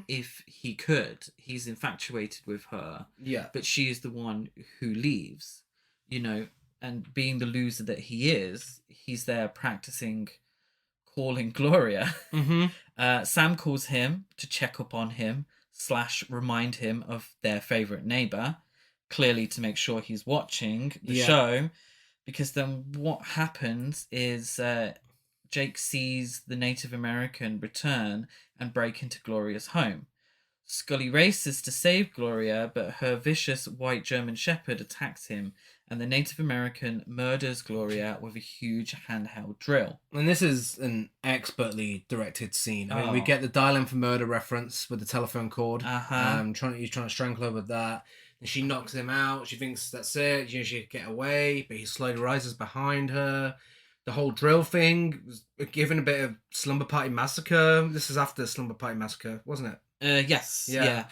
if he could. He's infatuated with her. Yeah. But she is the one who leaves, you know, and being the loser that he is, he's there practicing calling Gloria. Sam calls him to check up on him / remind him of their favourite neighbour, clearly to make sure he's watching the show. Because then what happens is Jake sees the Native American return and break into Gloria's home. Scully races to save Gloria, but her vicious white German shepherd attacks him, and the Native American murders Gloria with a huge handheld drill. And this is an expertly directed scene. I mean, we get the dial-in for murder reference with the telephone cord. He's trying to strangle her with that. And she knocks him out. She thinks that's it. You know, she can get away, but he slowly rises behind her. The whole drill thing was given a bit of Slumber Party Massacre. This is after Slumber Party Massacre, wasn't it? Yes. Yeah.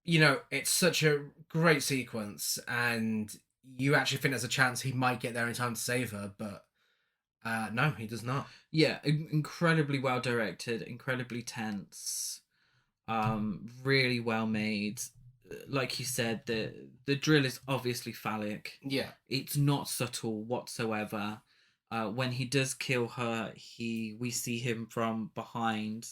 You know, it's such a great sequence, and you actually think there's a chance he might get there in time to save her, but no, he does not. Yeah, incredibly well directed, incredibly tense, really well made. Like you said, the drill is obviously phallic. Yeah. It's not subtle whatsoever. When he does kill her, we see him from behind,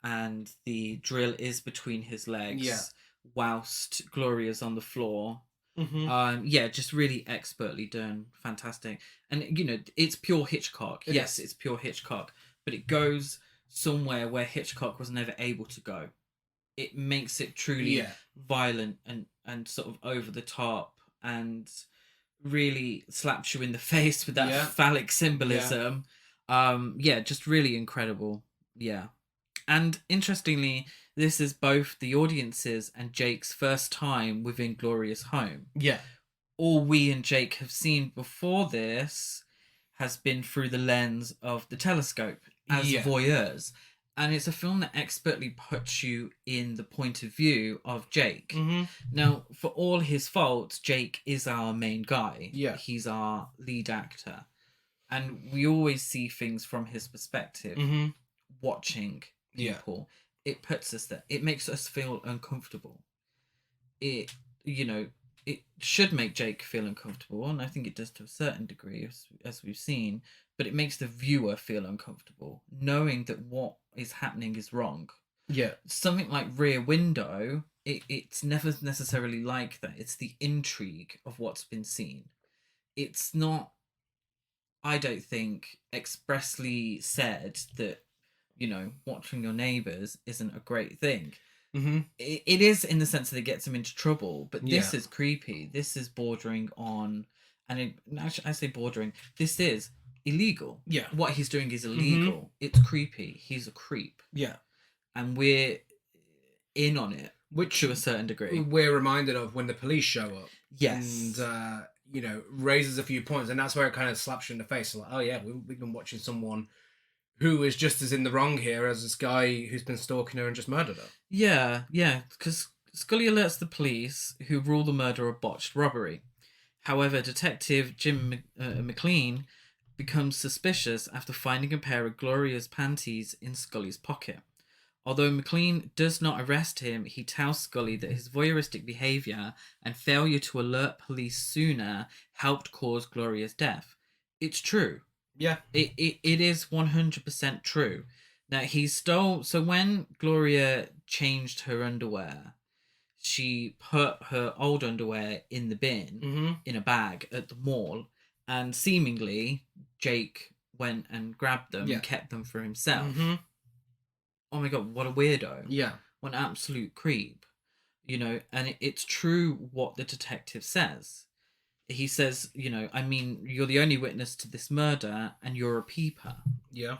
and the drill is between his legs, whilst Gloria's on the floor. Just really expertly done, fantastic. And you know, it's pure Hitchcock. Yes, it's pure Hitchcock, but it goes somewhere where Hitchcock was never able to go. It makes it truly violent and sort of over the top, and really slaps you in the face with that phallic symbolism. Just really incredible. Yeah. And interestingly, this is both the audience's and Jake's first time within Gloria's home. Yeah. All we and Jake have seen before this has been through the lens of the telescope as voyeurs. And it's a film that expertly puts you in the point of view of Jake. Now, for all his faults, Jake is our main guy. Yeah. He's our lead actor. And we always see things from his perspective, watching people. It puts us there. It makes us feel uncomfortable. It should make Jake feel uncomfortable, and I think it does to a certain degree, as we've seen, but it makes the viewer feel uncomfortable, knowing that what is happening is wrong. Yeah. Something like Rear Window, it's never necessarily like that. It's the intrigue of what's been seen. It's not, I don't think, expressly said that, you know, watching your neighbours isn't a great thing. It is in the sense that it gets him into trouble, but this is creepy. This is bordering on, actually, I say bordering, this is illegal. Yeah. What he's doing is illegal. It's creepy. He's a creep. Yeah. And we're in on it, which to a certain degree. We're reminded of when the police show up. Yes. And, you know, raises a few points, and that's where it kind of slaps you in the face. Like, oh yeah, we've been watching someone who is just as in the wrong here as this guy who's been stalking her and just murdered her. Yeah, because Scully alerts the police, who rule the murder a botched robbery. However, Detective Jim McLean becomes suspicious after finding a pair of Gloria's panties in Scully's pocket. Although McLean does not arrest him, he tells Scully that his voyeuristic behaviour and failure to alert police sooner helped cause Gloria's death. It's true. Yeah. It is 100% true. Now, he stole... So when Gloria changed her underwear, she put her old underwear in the bin, in a bag at the mall, and seemingly Jake went and grabbed them and kept them for himself. Oh my God, what a weirdo. Yeah. What an absolute creep. You know, and it's true what the detective says. he says, I mean, you're the only witness to this murder and you're a peeper. Yeah.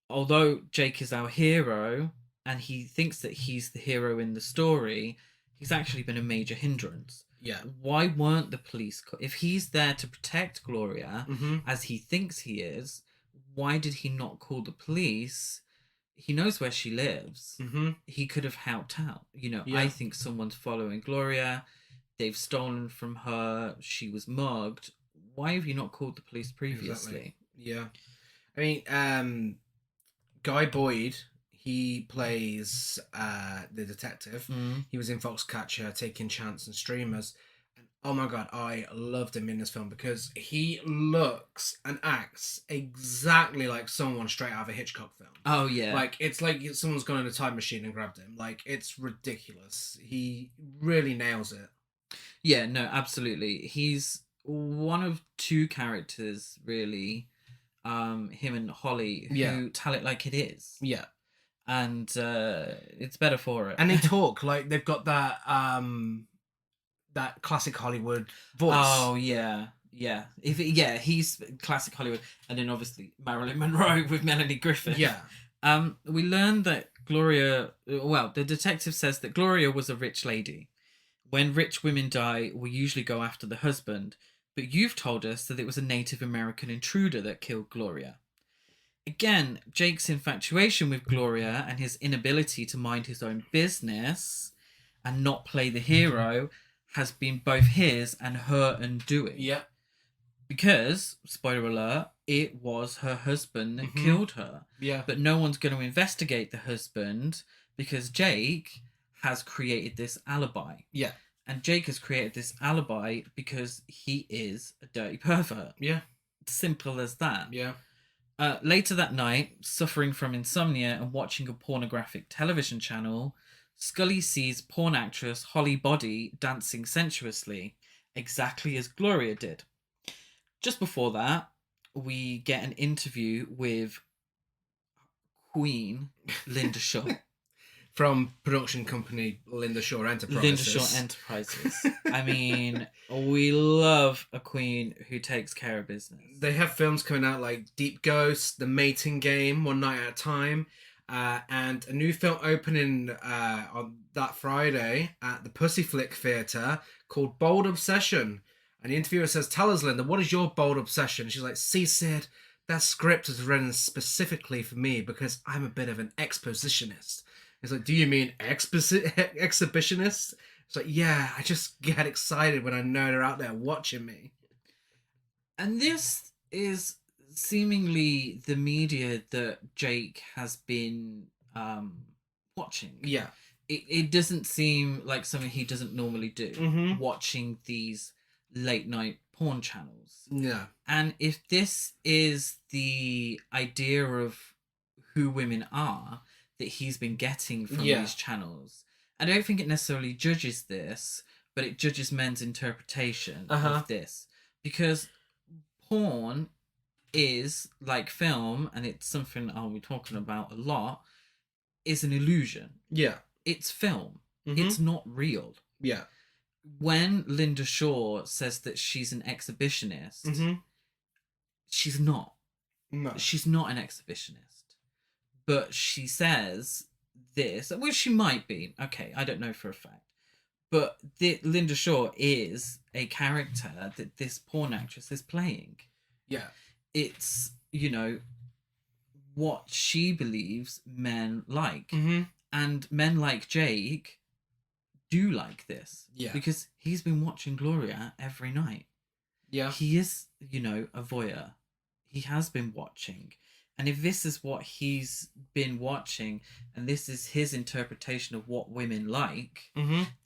Although Jake is our hero and he thinks that he's the hero in the story, he's actually been a major hindrance. Yeah. Why weren't the police... If he's there to protect Gloria, Mm-hmm. as he thinks he is, why did he not call the police? He knows where she lives. Mm-hmm. He could have helped out. Yeah. I think someone's following Gloria. They've stolen from her. She was mugged. Why have you not called the police previously? Exactly. Yeah. I mean, Guy Boyd, he plays the detective. Mm. He was in Foxcatcher, Taking Chance and Streamers. And oh my god, I loved him in this film because he looks and acts exactly like someone straight out of a Hitchcock film. Oh, yeah. Like, it's like someone's gone in a time machine and grabbed him. Like, it's ridiculous. He really nails it. Yeah, no, absolutely. He's one of two characters, really, him and Holly, who tell it like it is. Yeah. And it's better for it. And they talk like they've got that that classic Hollywood voice. Oh, yeah. Yeah. He's classic Hollywood. And then obviously Marilyn Monroe with Melanie Griffiths. Yeah. We learned that Gloria... Well, the detective says that Gloria was a rich lady. When rich women die, we usually go after the husband. But you've told us that it was a Native American intruder that killed Gloria. Again, Jake's infatuation with Gloria and his inability to mind his own business and not play the hero has been both his and her undoing. Yeah. Because, spoiler alert, it was her husband that killed her. Yeah. But no one's going to investigate the husband because Jake has created this alibi. Yeah. And Jake has created this alibi because he is a dirty pervert. Yeah. Simple as that. Yeah. Later that night, suffering from insomnia and watching a pornographic television channel, Scully sees porn actress Holly Body dancing sensuously, exactly as Gloria did. Just before that, we get an interview with Queen Linda Shaw. From production company Linda Shaw Enterprises. Linda Shaw Enterprises. I mean, we love a queen who takes care of business. They have films coming out like Deep Ghost, The Mating Game, One Night at a Time, and a new film opening on that Friday at the Pussy Flick Theatre called Bold Obsession. And the interviewer says, "Tell us, Linda, what is your bold obsession?" She's like, "See, Sid, that script was written specifically for me because I'm a bit of an expositionist." It's like, "Do you mean exhibitionist?" It's like, "Yeah, I just get excited when I know they're out there watching me." And this is seemingly the media that Jake has been watching. Yeah. It doesn't seem like something he doesn't normally do, Mm-hmm. watching these late night porn channels. Yeah. And if this is the idea of who women are that he's been getting from these channels, I don't think it necessarily judges this, but it judges men's interpretation of this. Because porn is, like film, and it's something I'll be talking about a lot, is an illusion. Yeah. It's film. Mm-hmm. It's not real. Yeah. When Linda Shaw says that she's an exhibitionist, she's not. No. She's not an exhibitionist. But she says this, which she might be. Okay, I don't know for a fact. But Linda Shaw is a character that this porn actress is playing. Yeah. It's, what she believes men like. Mm-hmm. And men like Jake do like this. Yeah. Because he's been watching Gloria every night. Yeah. He is, a voyeur. He has been watching. And if this is what he's been watching, and this is his interpretation of what women like,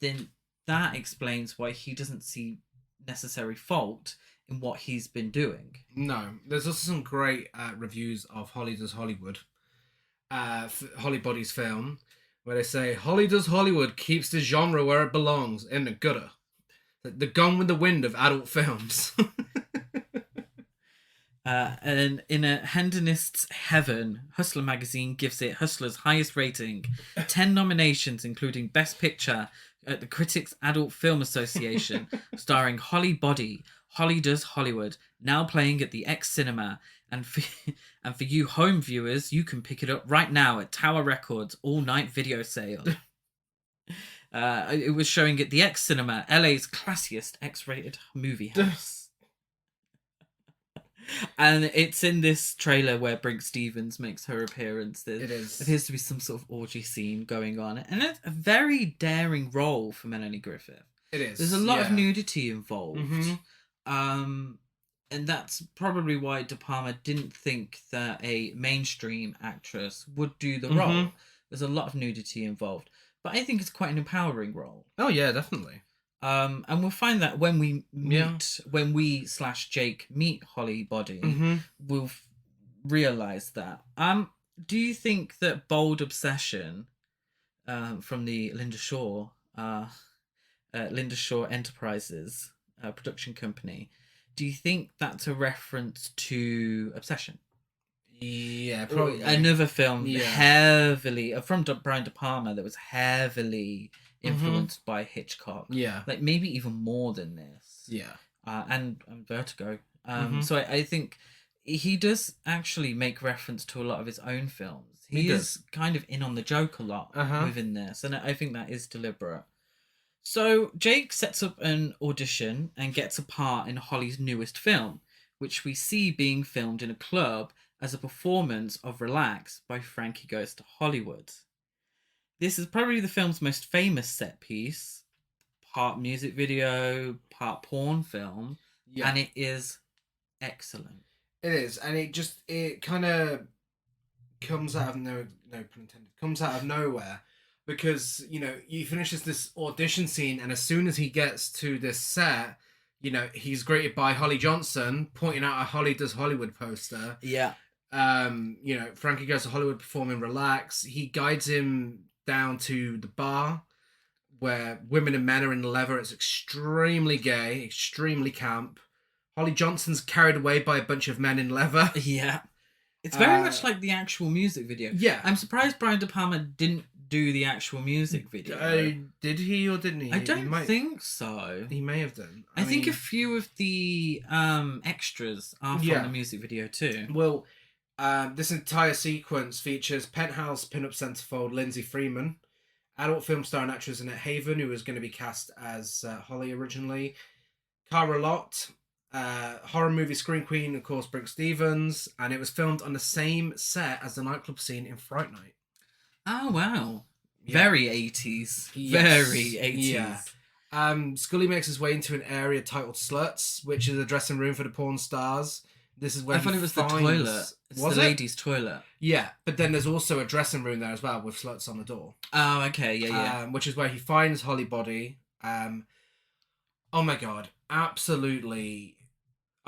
then that explains why he doesn't see necessary fault in what he's been doing. No. There's also some great reviews of Holly Does Hollywood, Holly Body's film, where they say, "Holly Does Hollywood keeps the genre where it belongs, in the gutter. The Gone with the Wind of adult films." And in a hedonist's heaven, Hustler magazine gives it Hustler's highest rating, 10 nominations, including Best Picture at the Critics Adult Film Association, starring Holly Body. Holly Does Hollywood, now playing at the X Cinema. And for you home viewers, you can pick it up right now at Tower Records all-night video sale. It was showing at the X Cinema, LA's classiest X-rated movie house. And it's in this trailer where Brink Stevens makes her appearance. There appears to be some sort of orgy scene going on. And it's a very daring role for Melanie Griffith. It is. There's a lot of nudity involved. And that's probably why De Palma didn't think that a mainstream actress would do the role. There's a lot of nudity involved. But I think it's quite an empowering role. Oh, yeah, definitely. And we'll find that when we meet, when we/Jake meet Holly Body, we'll realise that. Do you think that Bold Obsession from the Linda Shaw Enterprises production company, do you think that's a reference to Obsession? Yeah, probably. Another film heavily from Brian De Palma that was heavily influenced by Hitchcock. Yeah. Like maybe even more than this. Yeah. And Vertigo. So I think he does actually make reference to a lot of his own films. He is kind of in on the joke a lot within this. And I think that is deliberate. So Jake sets up an audition and gets a part in Holly's newest film, which we see being filmed in a club as a performance of Relax by Frankie Goes to Hollywood. This is probably the film's most famous set piece, part music video, part porn film, and it is excellent. It is, and it kind of comes out of no pun intended, comes out of nowhere, because he finishes this audition scene, and as soon as he gets to this set, he's greeted by Holly Johnson pointing out a Holly Does Hollywood poster. Yeah. Frankie Goes to Hollywood performing Relax. He guides him down to the bar where women and men are in leather. It's extremely gay, extremely camp. Holly Johnson's carried away by a bunch of men in leather. Yeah. It's very much like the actual music video. Yeah. I'm surprised Brian De Palma didn't do the actual music video. Did he or didn't he? I don't think so. He may have done. I think a few of the extras are from the music video too. Well, this entire sequence features Penthouse pinup centerfold Lindsay Freeman, adult film star and actress Annette Haven, who was going to be cast as Holly originally, Cara Lott, horror movie screen queen, of course, Brink Stevens, and it was filmed on the same set as the nightclub scene in Fright Night. Oh, wow. Yeah. Very 80s. Yes. Very 80s. Yeah. Scully makes his way into an area titled Sluts, which is a dressing room for the porn stars. This is where I thought it was the toilet. It's the ladies' toilet. Yeah, but then there's also a dressing room there as well with sluts on the door. Oh, okay, yeah. Which is where he finds Holly Body. Oh my god, absolutely.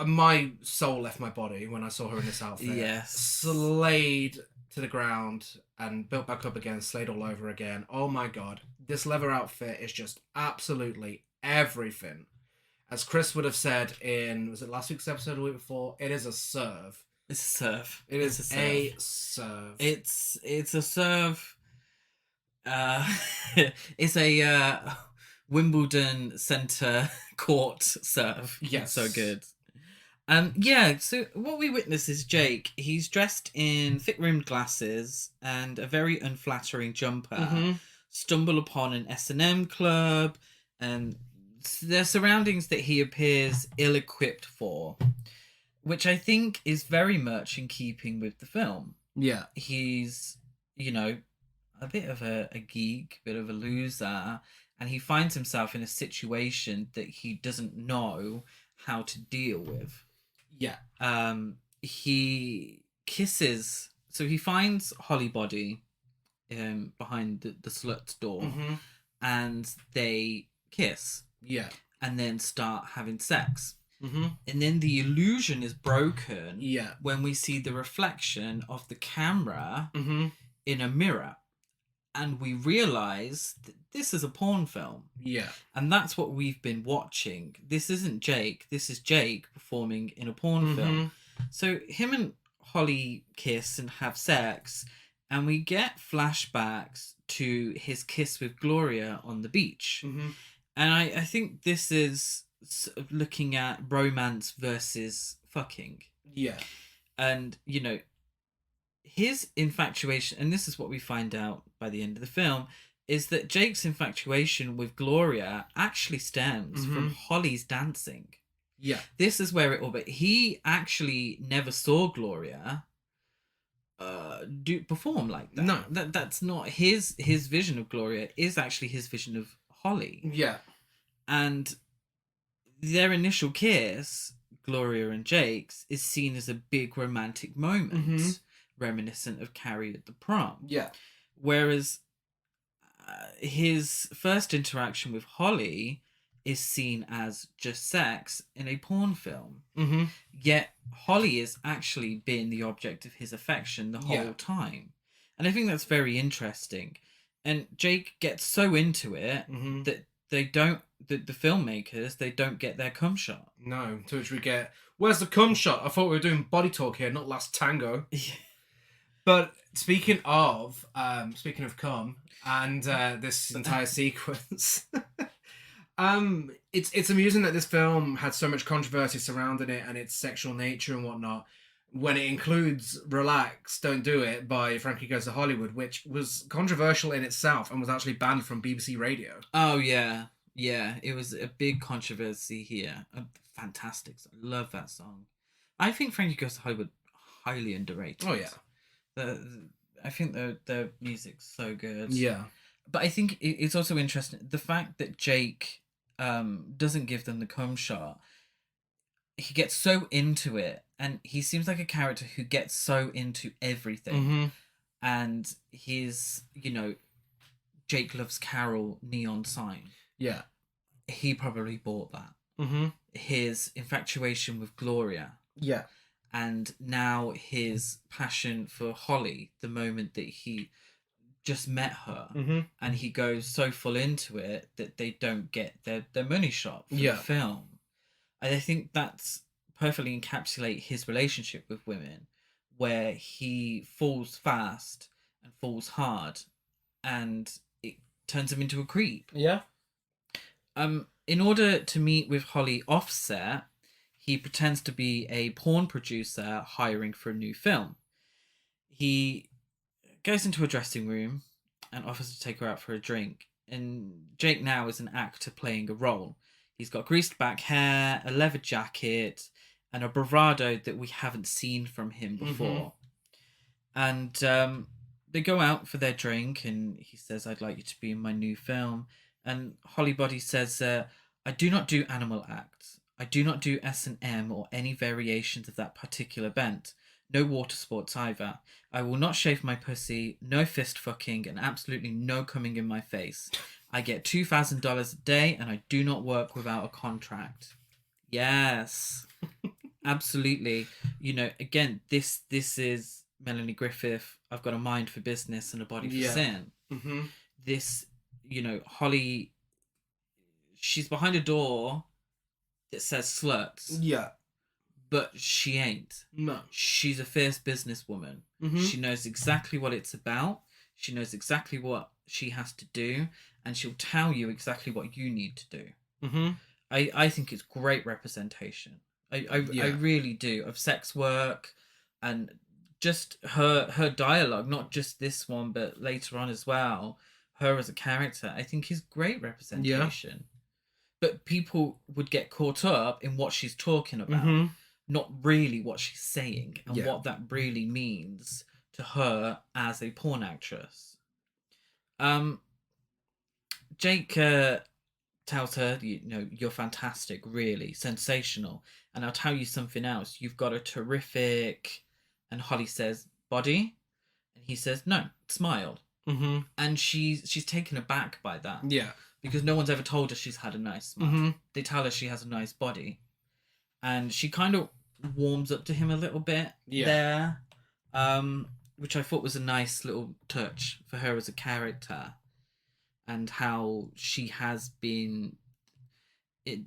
My soul left my body when I saw her in this outfit. Yes. Slayed to the ground and built back up again, slayed all over again. Oh my god, this leather outfit is just absolutely everything. As Chris would have said in, was it last week's episode or the week before? It is a serve. It's a serve. It is a serve. It's a serve. It's a Wimbledon Centre court serve. Yes. So good. So what we witness is Jake. He's dressed in thick-rimmed glasses and a very unflattering jumper. Stumble upon an S&M club, and the surroundings that he appears ill-equipped for, which I think is very much in keeping with the film. Yeah. He's, a bit of a geek, a bit of a loser, and he finds himself in a situation that he doesn't know how to deal with. Yeah. He kisses, so he finds Holly Body behind the slut's door, and they kiss. Yeah. And then start having sex. And then the illusion is broken when we see the reflection of the camera in a mirror. And we realise that this is a porn film. Yeah. And that's what we've been watching. This isn't Jake. This is Jake performing in a porn film. So him and Holly kiss and have sex, and we get flashbacks to his kiss with Gloria on the beach. Mm-hmm. And I think this is sort of looking at romance versus fucking. Yeah. And, you know, his infatuation, and this is what we find out by the end of the film, is that Jake's infatuation with Gloria actually stems from Holly's dancing. Yeah. This is where it all, but he actually never saw Gloria do perform like that. No. That's not his vision of Gloria, is actually his vision of Holly. Yeah. And their initial kiss, Gloria and Jake's, is seen as a big romantic moment, reminiscent of Carrie at the prom. Yeah. Whereas his first interaction with Holly is seen as just sex in a porn film. Mm-hmm. Yet Holly is actually being the object of his affection the whole time. And I think that's very interesting. And Jake gets so into it that they don't, the filmmakers, they don't get their cum shot. No, to which we get, where's the cum shot? I thought we were doing body talk here, not Last Tango. But speaking of cum and this entire sequence, it's amusing that this film had so much controversy surrounding it and its sexual nature and whatnot, when it includes Relax, Don't Do It by Frankie Goes to Hollywood, which was controversial in itself and was actually banned from BBC Radio. Oh, yeah. Yeah, it was a big controversy here. Fantastic. I love that song. I think Frankie Goes to Hollywood, highly underrated. Oh, yeah. I think the music's so good. Yeah. But I think it's also interesting, the fact that Jake doesn't give them the cum shot. He gets so into it, and he seems like a character who gets so into everything. And his, you know, Jake Loves Carol neon sign. Yeah. He probably bought that. His infatuation with Gloria. Yeah. And now his passion for Holly, the moment that he just met her, and he goes so full into it that they don't get their money shot for the film. And I think that's perfectly encapsulate his relationship with women, where he falls fast and falls hard, and it turns him into a creep. Yeah. In order to meet with Holly offset, he pretends to be a porn producer hiring for a new film. He goes into a dressing room and offers to take her out for a drink. And Jake now is an actor playing a role. He's got greased back hair, a leather jacket, and a bravado that we haven't seen from him before. And they go out for their drink, and he says, "I'd like you to be in my new film." And Hollybody says, "I do not do animal acts. I do not do S&M or any variations of that particular bent. No water sports either. I will not shave my pussy, no fist fucking, and absolutely no coming in my face. I get $2,000 a day, and I do not work without a contract." Yes. Absolutely. You know, again, this is Melanie Griffith. I've got a mind for business and a body for sin. This, you know, Holly, she's behind a door that says sluts. Yeah. But she ain't. No. She's a fierce businesswoman. She knows exactly what it's about. She knows exactly what she has to do. And she'll tell you exactly what you need to do. I think it's great representation. I really do. Of sex work and just her dialogue, not just this one, but later on as well. Her as a character, I think is great representation. But people would get caught up in what she's talking about, not really what she's saying and what that really means to her as a porn actress. Jake tells her, you know, "You're fantastic, really sensational, and I'll tell you something else. You've got a terrific," and Holly says, "body," and he says, "No, smile." And she's taken aback by that. Yeah. Because no one's ever told her she's had a nice smile. They tell her she has a nice body. And she kind of warms up to him a little bit there, which I thought was a nice little touch for her as a character, and how she has been,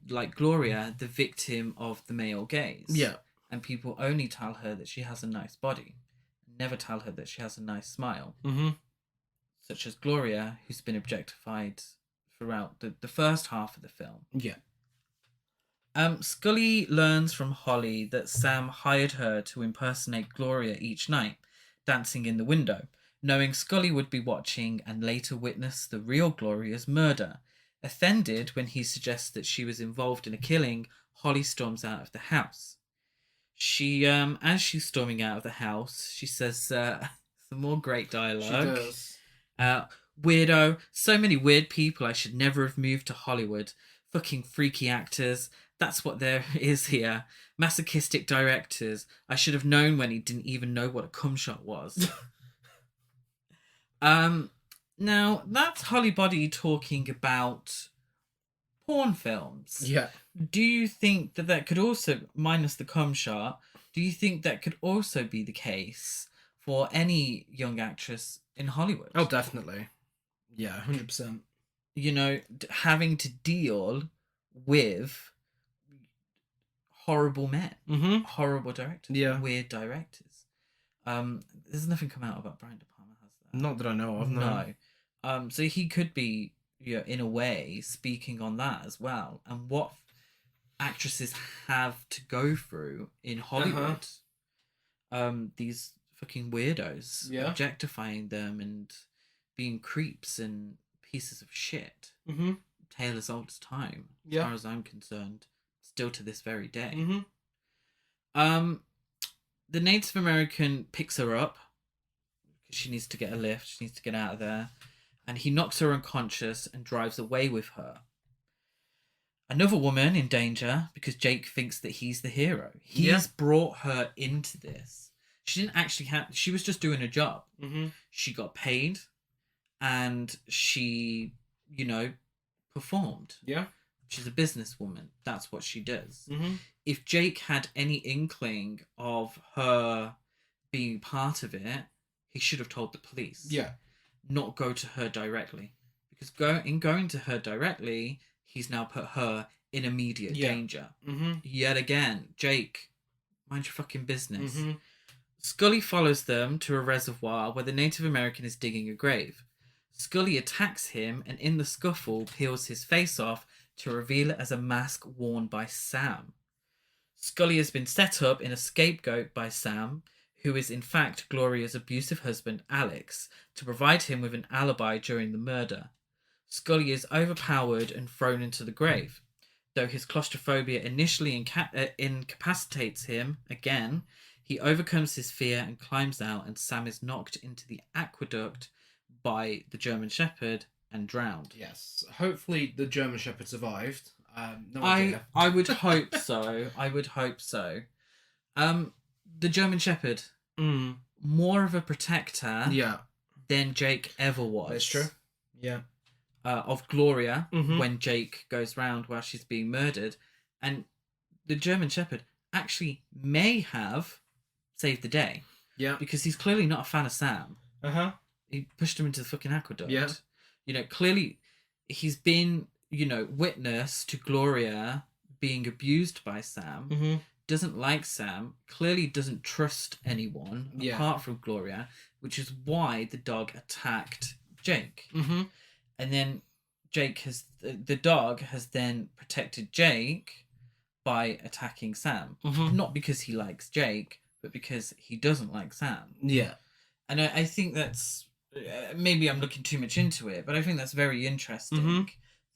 like Gloria, the victim of the male gaze. Yeah. and people only tell her that she has a nice body, never tell her that she has a nice smile. Mm-hmm. Such as Gloria, who's been objectified throughout the first half of the film. Yeah. Scully learns from Holly that Sam hired her to impersonate Gloria each night, dancing in the window, knowing Scully would be watching and later witness the real Gloria's murder. Offended when he suggests that she was involved in a killing, Holly storms out of the house. She, as she's storming out of the house, she says some more great dialogue. She does. Weirdo. So many weird people. I should never have moved to Hollywood. Fucking freaky actors. That's what there is here. Masochistic directors. I should have known when he didn't even know what a cum shot was. Now, that's Holly Body talking about porn films. Yeah. Do you think that could also, minus the cum shot, do you think that could also be the case for any young actress in Hollywood? Oh, definitely. Yeah, 100%. You know, having to deal with horrible men, horrible directors, weird directors. There's nothing come out about Brian De Palma, has there? Not that I know of, no. So he could be, in a way, speaking on that as well, and what actresses have to go through in Hollywood. These fucking weirdos, objectifying them and being creeps and pieces of shit. Tale as old as time, as far as I'm concerned, still to this very day. The Native American picks her up because she needs to get a lift, she needs to get out of there, and he knocks her unconscious and drives away with her. Another woman in danger because Jake thinks that he's the hero. He's brought her into this. She didn't actually she was just doing a job. She got paid and she, performed. Yeah. She's a businesswoman. That's what she does. If Jake had any inkling of her being part of it, he should have told the police. Yeah. Not go to her directly. Because going to her directly, he's now put her in immediate danger. Yet again, Jake, mind your fucking business. Scully follows them to a reservoir where the Native American is digging a grave. Scully attacks him and in the scuffle peels his face off to reveal it as a mask worn by Sam. Scully has been set up in a scapegoat by Sam, who is in fact Gloria's abusive husband Alex, to provide him with an alibi during the murder. Scully is overpowered and thrown into the grave. Though his claustrophobia initially incapacitates him, again, he overcomes his fear and climbs out, and Sam is knocked into the aqueduct by the German Shepherd and drowned. Yes. Hopefully the German Shepherd survived. No idea. I would hope so. I would hope so. The German Shepherd, more of a protector than Jake ever was. That's true. Yeah. Of Gloria when Jake goes round while she's being murdered. And the German Shepherd actually may have saved the day. Yeah. Because he's clearly not a fan of Sam. He pushed him into the fucking aqueduct. Yeah. Clearly he's been, witness to Gloria being abused by Sam. Doesn't like Sam. Clearly doesn't trust anyone apart from Gloria, which is why the dog attacked Jake. And then the dog has then protected Jake by attacking Sam. Not because he likes Jake, but because he doesn't like Sam. Yeah. And I think that's, maybe I'm looking too much into it, but I think that's very interesting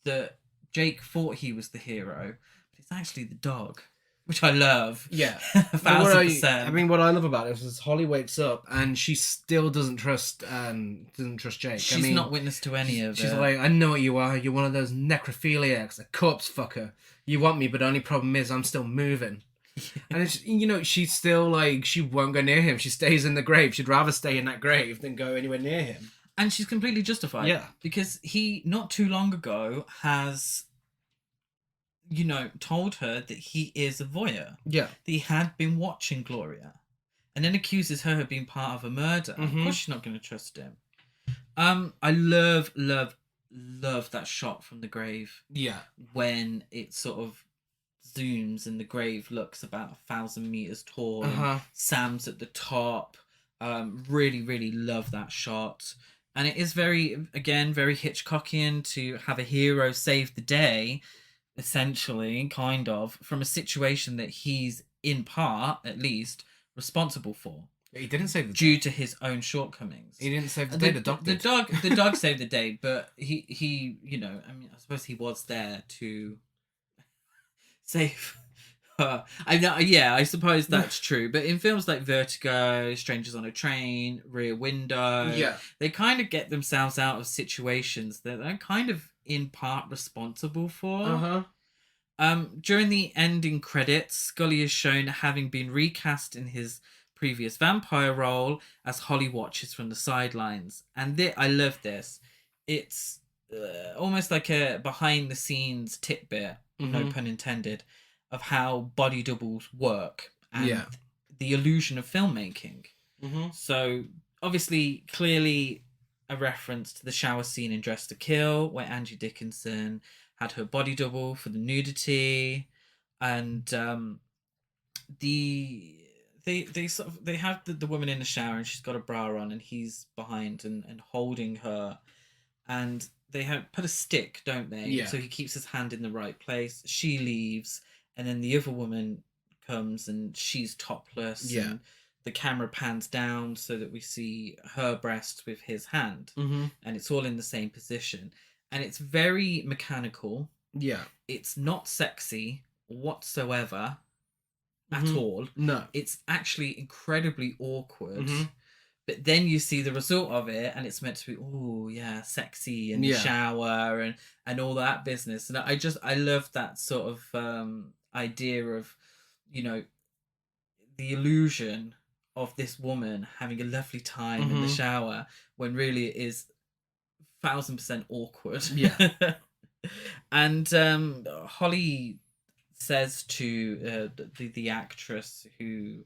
that Jake thought he was the hero, but it's actually the dog, which I love. Yeah. 1,000%. I mean, what I love about it is Holly wakes up and she still doesn't trust Jake. She's not witness to any of it. She's like, I know what you are. You're one of those necrophiliacs, a corpse fucker. You want me, but the only problem is I'm still moving. And it's, she's still like, she won't go near him. She stays in the grave. She'd rather stay in that grave than go anywhere near him. And she's completely justified. Yeah. Because he, not too long ago, has, told her that he is a voyeur. Yeah. That he had been watching Gloria. And then accuses her of being part of a murder. Of course she's not going to trust him. I love that shot from the grave. Yeah. When it sort of zooms and the grave looks about 1,000 meters tall. Uh-huh. And Sam's at the top. Really, really love that shot. And it is very Hitchcockian to have a hero save the day, essentially, kind of, from a situation that he's, in part, at least, responsible for. He didn't save the due day. to his own shortcomings. He didn't save the day. The dog did. The dog saved the day, but he you know, I mean, I suppose he was there to save her. I suppose that's true. But in films like Vertigo, Strangers on a Train, Rear Window, Yeah. they kind of get themselves out of situations that they're kind of in part responsible for. Uh-huh. During the ending credits, Scully is shown having been recast in his previous vampire role as Holly watches from the sidelines. And I love this. It's almost like a behind the scenes tidbit, no pun intended, of how body doubles work and the illusion of filmmaking. So obviously, clearly a reference to the shower scene in Dress to Kill, where Angie Dickinson had her body double for the nudity, and they have the woman in the shower and she's got a bra on and he's behind and holding her, and they have put a stick, don't they? Yeah. So he keeps his hand in the right place. She leaves, and then the other woman comes and she's topless. Yeah. And the camera pans down so that we see her breasts with his hand, and it's all in the same position, and it's very mechanical. Yeah. It's not sexy whatsoever. At all. No. It's actually incredibly awkward. But then you see the result of it, and it's meant to be, oh yeah, sexy, and the shower and all that business. And I love that sort of idea of, you know, the illusion of this woman having a lovely time in the shower when really it is 1,000% awkward. Yeah. And Holly says to the actress who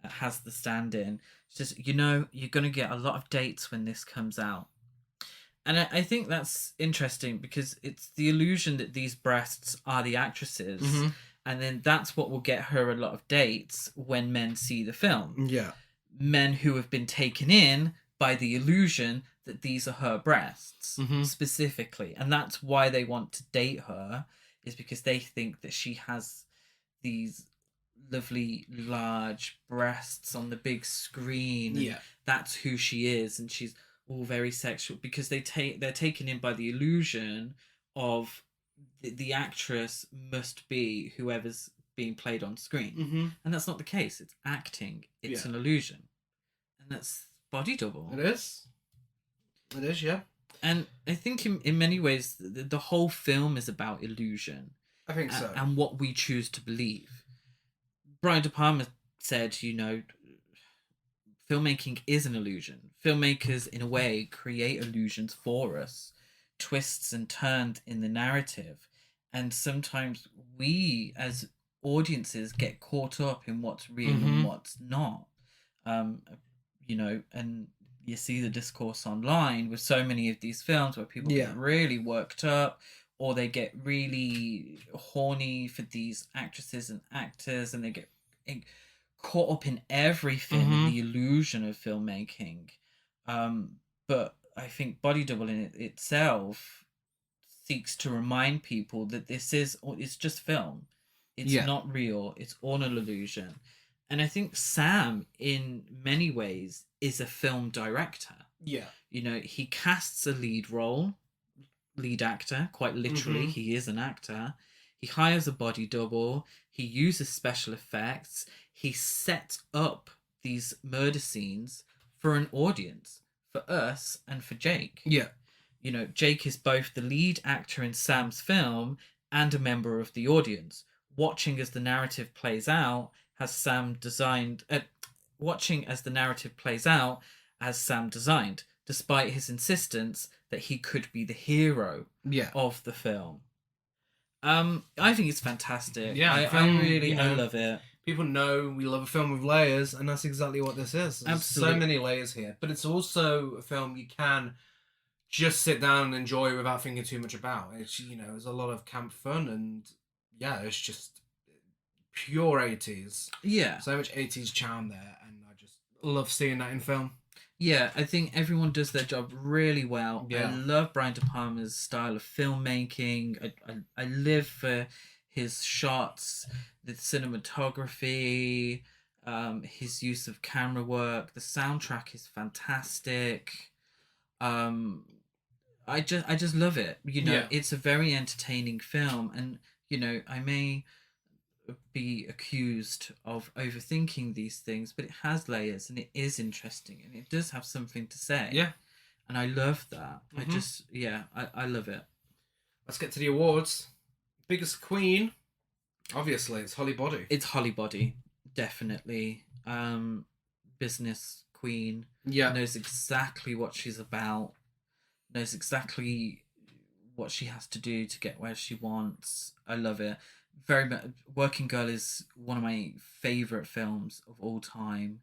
has the stand-in, she says, you know, you're going to get a lot of dates when this comes out. And I think that's interesting because it's the illusion that these breasts are the actresses, and then that's what will get her a lot of dates when men see the film. Yeah. Men who have been taken in by the illusion that these are her breasts, specifically. And that's why they want to date her, is because they think that she has these lovely large breasts on the big screen. And that's who she is, and she's all very sexual because they're taken in by the illusion of the actress must be whoever's being played on screen. And that's not the case. It's acting. It's an illusion. And that's body double. It is, yeah. And I think in many ways, the whole film is about illusion. I think so. And what we choose to believe. Brian De Palma said, you know, filmmaking is an illusion. Filmmakers, in a way, create illusions for us, twists and turns in the narrative. And sometimes we, as audiences, get caught up in what's real and what's not. You know, and you see the discourse online with so many of these films where people get really worked up, or they get really horny for these actresses and actors, and they get caught up in everything, in the illusion of filmmaking. But I think body double in itself seeks to remind people that it's just film. It's not real. It's all an illusion. And I think Sam, in many ways, is a film director. Yeah. You know, he casts a lead actor, quite literally. He is an actor. He hires a body double. He uses special effects. He sets up these murder scenes for an audience, for us and for Jake. Yeah. You know, Jake is both the lead actor in Sam's film and a member of the audience, watching as the narrative plays out as Sam designed, despite his insistence that he could be the hero of the film. I think it's fantastic. Yeah, I love it. People know we love a film with layers, and that's exactly what this is. There's Absolutely. so many layers here, but it's also a film you can just sit down and enjoy without thinking too much about. It's, you know, there's a lot of camp fun, and yeah, it's just pure 80s. Yeah. So much 80s charm there, and I just love seeing that in film. Yeah, I think everyone does their job really well. Yeah. I love Brian De Palma's style of filmmaking. I live for his shots, the cinematography, his use of camera work. The soundtrack is fantastic. I just love it. Yeah. It's a very entertaining film, and I may be accused of overthinking these things, but it has layers and it is interesting and it does have something to say. Yeah. And I love that. Mm-hmm. I love it. Let's get to the awards. Biggest queen, obviously, it's Holly Body. It's Holly Body, definitely. Business queen. Yeah. Knows exactly what she's about. Knows exactly what she has to do to get where she wants. I love it. Very much. Working Girl is one of my favorite films of all time,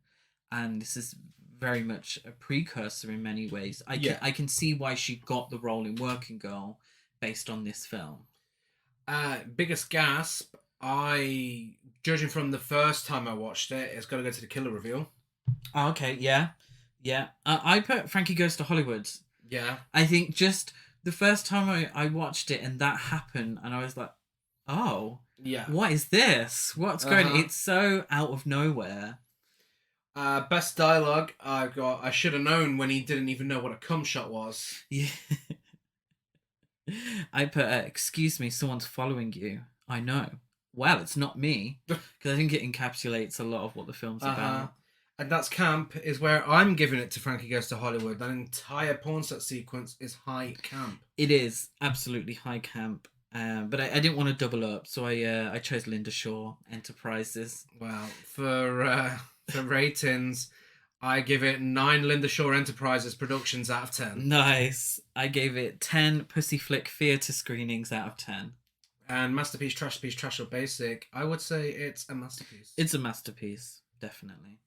and this is very much a precursor in many ways. I can see why she got the role in Working Girl based on this film. Biggest gasp, judging from the first time I watched it, it's got to go to the killer reveal. Oh, okay, yeah. I put Frankie Goes to Hollywood. Yeah. I think just the first time I watched it and that happened, and I was like, oh, yeah, what is this? What's going on? It's so out of nowhere. Best dialogue, I should have known when he didn't even know what a cum shot was. Yeah. I put, excuse me, someone's following you. I know. Well, it's not me. Because I think it encapsulates a lot of what the film's about. And That's Camp is where I'm giving it to Frankie Goes to Hollywood. That entire porn set sequence is high camp. It is absolutely high camp. But I didn't want to double up, so I chose Linda Shaw Enterprises. Well, for ratings, I give it 9 Linda Shaw Enterprises productions out of 10. Nice. I gave it 10 Pussy Flick theatre screenings out of 10. And Masterpiece, Trash or Basic, I would say it's a masterpiece. It's a masterpiece, definitely.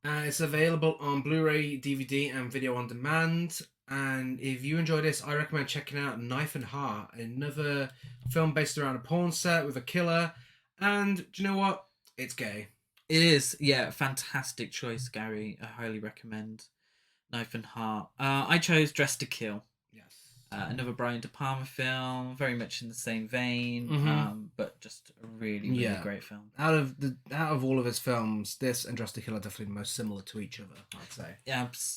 It's available on Blu-ray, DVD, and video on demand. And if you enjoy this, I recommend checking out Knife and Heart, another film based around a porn set with a killer. And do you know what? It's gay. It is, yeah. Fantastic choice, Gary. I highly recommend Knife and Heart. I chose Dressed to Kill. Yes. Another Brian De Palma film, very much in the same vein, but just a really, really great film. Out of all of his films, this and Dressed to Kill are definitely the most similar to each other, I'd say.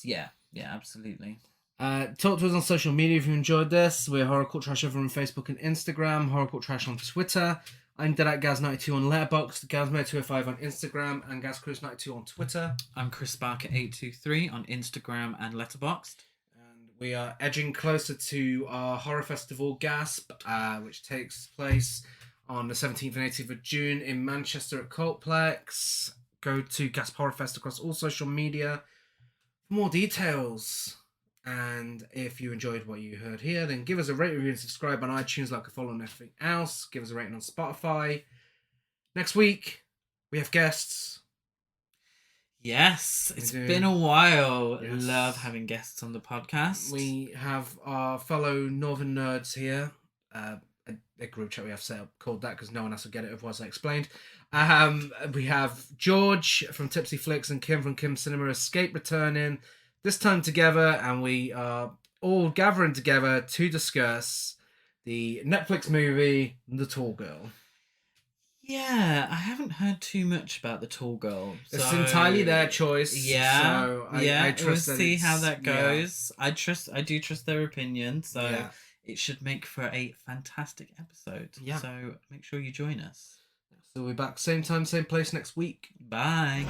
Yeah, absolutely. Talk to us on social media if you enjoyed this. We're Horror Cult Trash over on Facebook and Instagram, Horror Cult Trash on Twitter. I'm Dead at Gaz92 on Letterboxd, Gazmo205 on Instagram, and GazCruise92 on Twitter. I'm Chris Barker823 on Instagram and Letterboxd. And we are edging closer to our horror festival Gasp, which takes place on the 17th and 18th of June in Manchester at Cultplex. Go to Gasp Horror Fest across all social media for more details. And if you enjoyed what you heard here, then give us a rate, review, and subscribe on iTunes like a follow and everything else. Give us a rating on Spotify. Next week, we have guests. Yes, it's been a while. Yes. Love having guests on the podcast. We have our fellow Northern nerds here. A group chat we have set up called that because no one else will get it, otherwise I explained. We have George from Tipsy Flicks and Kim from Kim Cinema Escape returning. This time together, and we are all gathering together to discuss the Netflix movie, The Tall Girl. Yeah, I haven't heard too much about The Tall Girl. It's entirely their choice. Yeah, so I trust we'll see how that goes. Yeah. I do trust their opinion, so it should make for a fantastic episode. Yeah. So make sure you join us. So we'll be back same time, same place next week. Bye.